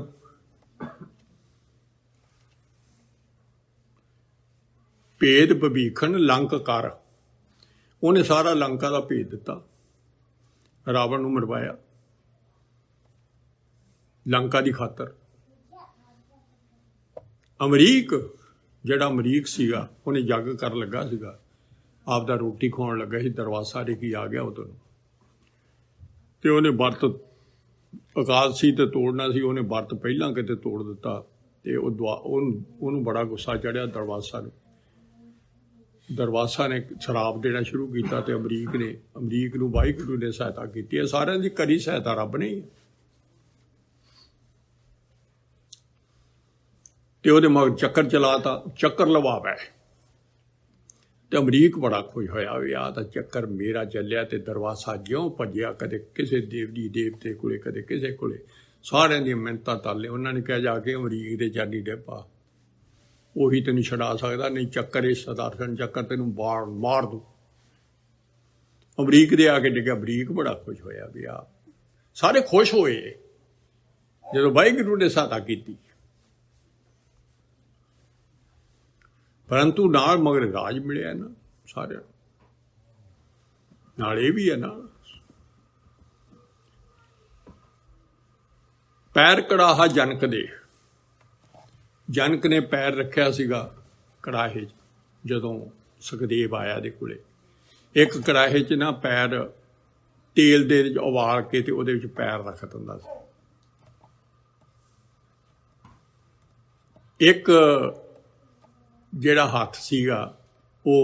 भेद भभीखण लंक कर। उन्हें सारा लंका का भेद दिता, रावण नूं मरवाया लंका की खातर। अमरीक जिहड़ा अमरीक सीगा उन्हें जग कर लगा सीगा, आपदा रोटी खुआउण लगा सी, दरवासा रिकी आ गया उदों ते उन्हें वर्त अकादशी ते तोड़ना सी, उन्हें वर्त पहलां किते तोड़ दिता ते उहनूं बड़ा गुस्सा चढ़िया दरवासा ने शराब देना शुरू किया ते अमरीक नूं वाहिगुरू ने सहायता की। सारिआं दी करी सहायता रब ने ते उहदे मगर चक्कर चलाता, चक्कर लवावै ते अमरीक बड़ा खुश होया भी आ तां चक्कर मेरा चलिया ते दरवासा ज्यों भज्जिया, कदे किसे देवी देवते कोले कदे किसे कोले, सारिआं दी मिन्नतां ताले। उन्होंने कहा जाके अमरीक दे चरनी डिप्पा, ਉਹੀ ਤੈਨੂੰ ਛਡਾ ਸਕਦਾ, नहीं चक्कर इस सदारन चक्कर तेन मार दू। अमरीक दे आके डिग्या, अमरीक बड़ा खुश होया भी आ। सारे खुश होए जो वाहिगुरू ने सहायता की, परंतु नाल मगर राज मिलिया ना सारे नाल। ये भी है ना, पैर कड़ाहा जनक दे, जनक ने पैर रखिया सीगा कड़ाहे जदों सुखदेव आया दे कोले। एक कड़ाहे च ना पैर तेल दे उबाल के ते उहदे विच पैर रख दिंदा सी। एक जिहड़ा हत्थ सीगा वो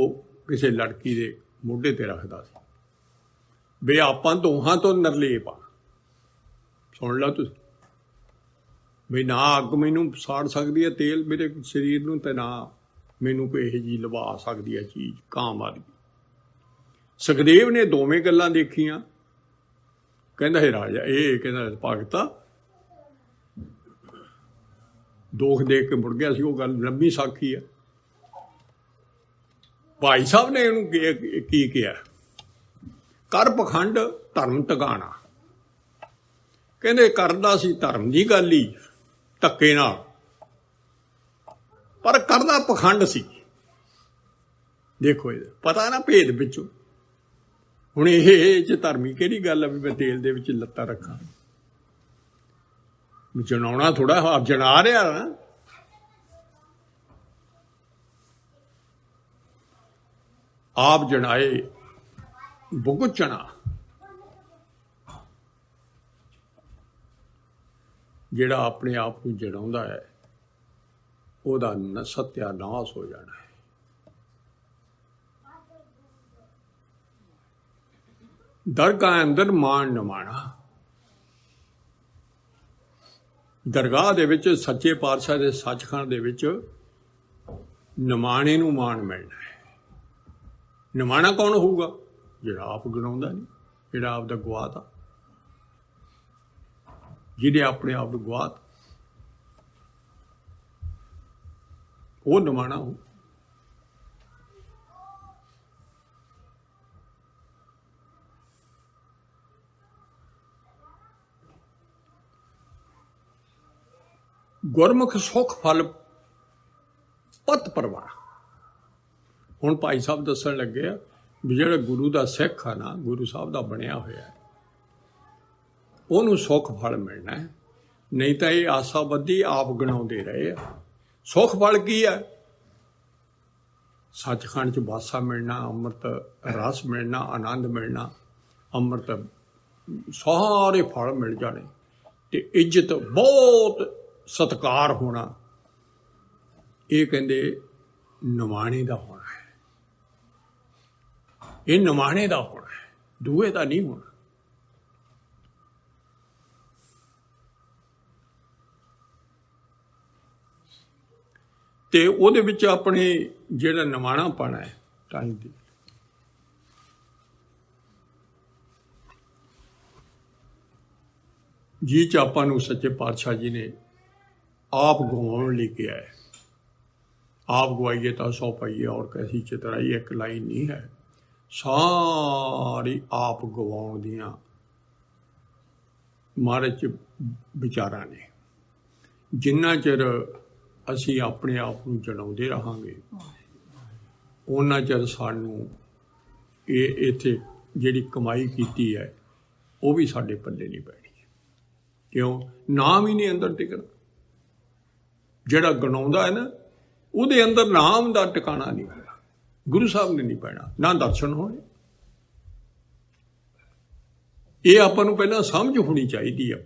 किसी लड़की दे मोढे ते रखदा सी बे आपां दोहां तो नरलेप आ। सुन लो तुसीं भी ना अग मैनू साड़ सकती है तेल मेरे शरीर नूं, ते ना मैनू कोई इहो जी लवा सकती है चीज़ काम आ गई। सुखदेव ने दोवें गल्लां देखियां, कहंदा है राजा ये कहंदा भगता दुख देख के मुड़ गया सी। वो गल लंबी साखी है। भाई साहब ने इहनूं की किया, कर पखंड धर्म टगाना। कहंदे करदा सी धर्म दी गल ही धक्के नाल, पर करदा पखंड सी। देखो पता ना भेद विचों हुण ये धर्मी किहड़ी गल है भी मैं तेल दे विच लत्तां रखां। जनाउणा थोड़ा आप जना रहा ना। आप जनाए भुगचना, जिहड़ा अपने आप को जनाउंदा है ਉਹਦਾ सत्यानाश हो जाना है। दरगाह अंदर मान नमाना, दरगाह दे विच सच्चे पातशाह दे सचखंड दे विच नमाणे नूं मान मिलना है। नमाणा कौन होऊगा? जिहड़ा आप गणाउंदा नहीं, जिहड़ा आप दा गवाता, जिहने अपने आप नूं गवाता, वो नमाणा हो। गुरमुख सुख फल पत परवाह। हुण भाई साहब दस्सण लगे भी जिहड़ा गुरु दा सिख है ना, गुरु साहब दा बनिया होया है, उहनूं सुख फल मिलना है। नहीं तो ये आसाबद्धी आप गणाउंदे रहे। सुख फल की है? सचखंड च वासा मिलना, अमृत रस मिलना, आनंद मिलना, अमृत सारे फल मिल जाने, ते इज्जत बहुत सत्कार होना। ये कहंदे नमाणे दा होना है, ये नमाणे दा होना है। ਦੂਏ ਦਾ ਨਹੀਂ ਹੋਣਾ। ਤੇ ਉਹਦੇ ਵਿੱਚ ਆਪਣੇ ਜਿਹੜਾ ਨਿਮਾਣਾਪਣ ਹੈ ਟਾਈਮ ਦੀ, ਜੀ ਚ ਆਪਾਂ ਨੂੰ ਸੱਚੇ ਪਾਤਸ਼ਾਹ ਜੀ ਨੇ ਆਪ ਗਵਾਉਣ ਲਈ ਕਿਹਾ ਹੈ। ਆਪ ਗਵਾਈਏ ਤਾਂ ਸੌ ਪਾਈਏ ਔਰ ਕੈਸੀ ਚਿਤਰਾਈ, ਇੱਕ ਲਾਈਨ ਨਹੀਂ ਹੈ, ਸਾਰੀ ਆਪ ਗਵਾਉਣ ਦੀਆਂ ਮਹਾਰਾਜ ਚ ਵਿਚਾਰਾਂ ਨੇ। ਜਿੰਨਾ ਚਿਰ ਅਸੀਂ ਆਪਣੇ ਆਪ ਨੂੰ ਜਲਾਉਂਦੇ ਰਹਾਂਗੇ ਉਹਨਾਂ ਚਿਰ ਸਾਨੂੰ ਇਹ ਇੱਥੇ ਜਿਹੜੀ ਕਮਾਈ ਕੀਤੀ ਹੈ ਉਹ ਵੀ ਸਾਡੇ ਪੱਲੇ ਨਹੀਂ ਪੈਣੀ। ਕਿਉਂ? ਨਾਮ ਹੀ ਨਹੀਂ ਅੰਦਰ ਟਿਕਣਾ। ਜਿਹੜਾ ਗਣਾਉਂਦਾ ਹੈ ਨਾ ਉਹਦੇ ਅੰਦਰ ਨਾਮ ਦਾ ਟਿਕਾਣਾ ਨਹੀਂ ਹੋਣਾ, ਗੁਰੂ ਸਾਹਿਬ ਨੇ ਨਹੀਂ ਪੈਣਾ, ਨਾ ਦਰਸ਼ਨ ਹੋਣੇ। ਇਹ ਆਪਾਂ ਨੂੰ ਪਹਿਲਾਂ ਸਮਝ ਹੋਣੀ ਚਾਹੀਦੀ ਹੈ।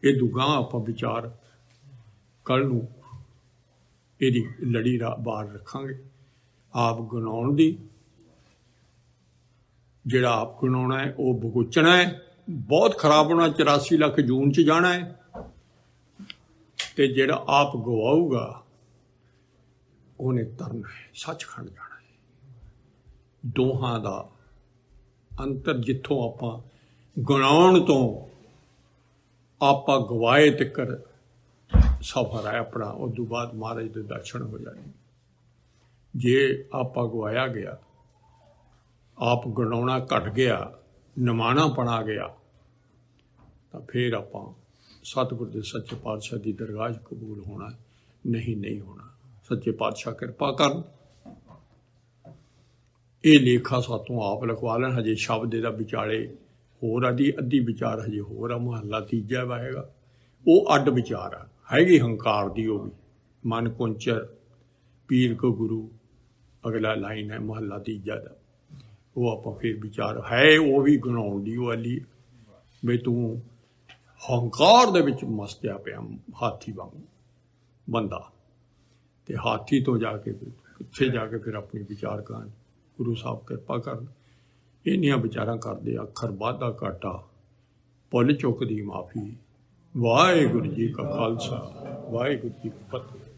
ਇਹ ਦੁਗਾ ਆਪਾਂ ਵਿਚਾਰ ਕੱਲ੍ਹ ਨੂੰ ਇਹਦੀ ਲੜੀ ਬਾਹਰ ਰੱਖਾਂਗੇ। ਆਪ ਗਣਾਉਣ ਦੀ, ਜਿਹੜਾ ਆਪ ਗਣਾਉਣਾ ਹੈ ਉਹ ਭੁਗਤਣਾ ਹੈ, ਬਹੁਤ ਖਰਾਬ ਹੋਣਾ, 84 ਲੱਖ ਜੂਨ 'ਚ ਜਾਣਾ ਹੈ। ਤੇ ਜਿਹੜਾ ਆਪ ਗਵਾਊਗਾ ਉਹਨੇ ਤਰਨਾ ਹੈ, ਸੱਚਖੰਡ ਜਾਣਾ ਹੈ। ਦੋਹਾਂ ਦਾ ਅੰਤਰ ਜਿੱਥੋਂ ਆਪਾਂ ਗਣਾਉਣ ਤੋਂ ਆਪਾਂ ਗਵਾਏ ਤੱਕਰ ਸਫ਼ਰ ਹੈ ਆਪਣਾ, ਉਸ ਤੋਂ ਬਾਅਦ ਮਹਾਰਾਜ ਦੇ ਦਰਸ਼ਨ ਹੋ ਜਾਣੇ। ਜੇ ਆਪਾਂ ਗਵਾਇਆ ਗਿਆ, ਆਪ ਗਣਾਉਣਾ ਘਟ ਗਿਆ, ਨਿਮਾਣਾਪਣ ਆ ਗਿਆ, ਤਾਂ ਫਿਰ ਆਪਾਂ ਸਤਿਗੁਰ ਦੇ ਸੱਚੇ ਪਾਤਸ਼ਾਹ ਦੀ ਦਰਗਾਹ 'ਚ ਕਬੂਲ ਹੋਣਾ ਨਹੀਂ ਹੋਣਾ। ਸੱਚੇ ਪਾਤਸ਼ਾਹ ਕਿਰਪਾ ਕਰਨ, ਇਹ ਲੇਖਾ ਸਾਤੋਂ ਆਪ ਲਿਖਵਾ ਲੈਣ। ਹਜੇ ਸ਼ਬਦ ਇਹਦਾ ਵਿਚਾਲੇ ਹੋਰ ਅੱਧੀ ਵਿਚਾਰ ਹਜੇ ਹੋਰ ਆ। ਮਹੱਲਾ ਤੀਜਾ ਵਾਹੇਗਾ, ਉਹ ਅੱਡ ਵਿਚਾਰ ਆ, ਹੈਗੀ ਹੰਕਾਰ ਦੀ। ਉਹ ਵੀ ਮਨ ਕੁੰਚਰ ਪੀਰ ਕੋ ਗੁਰੂ, ਅਗਲਾ ਲਾਈਨ ਹੈ ਮਹੱਲਾ ਤੀਜਾ ਦਾ। ਉਹ ਆਪਾਂ ਫਿਰ ਵਿਚਾਰ ਹੈ, ਉਹ ਵੀ ਗਣਾਉਣ ਦੀ ਉਹ ਵਾਲੀ ਵੀ ਤੂੰ ਹੰਕਾਰ ਦੇ ਵਿੱਚ ਮਸਤਿਆ ਪਿਆ ਹਾਥੀ ਵਾਂਗੂ ਬੰਦਾ, ਤੇ ਹਾਥੀ ਤੋਂ ਜਾ ਕੇ ਪਿੱਛੇ ਜਾ ਕੇ ਫਿਰ ਆਪਣੀ ਵਿਚਾਰ ਕਰਨ। ਗੁਰੂ ਸਾਹਿਬ ਕਿਰਪਾ ਕਰਨ। ਇੰਨੀਆਂ ਵਿਚਾਰਾਂ ਕਰਦੇ, ਅੱਖਰ ਵਾਧਾ ਘਾਟਾ, ਭੁੱਲ ਚੁੱਕ ਦੀ ਮਾਫੀ। ਵਾਹਿਗੁਰੂ ਜੀ ਕਾ ਖਾਲਸਾ, ਵਾਹਿਗੁਰੂ ਜੀ ਕੀ ਫਤਿਹ।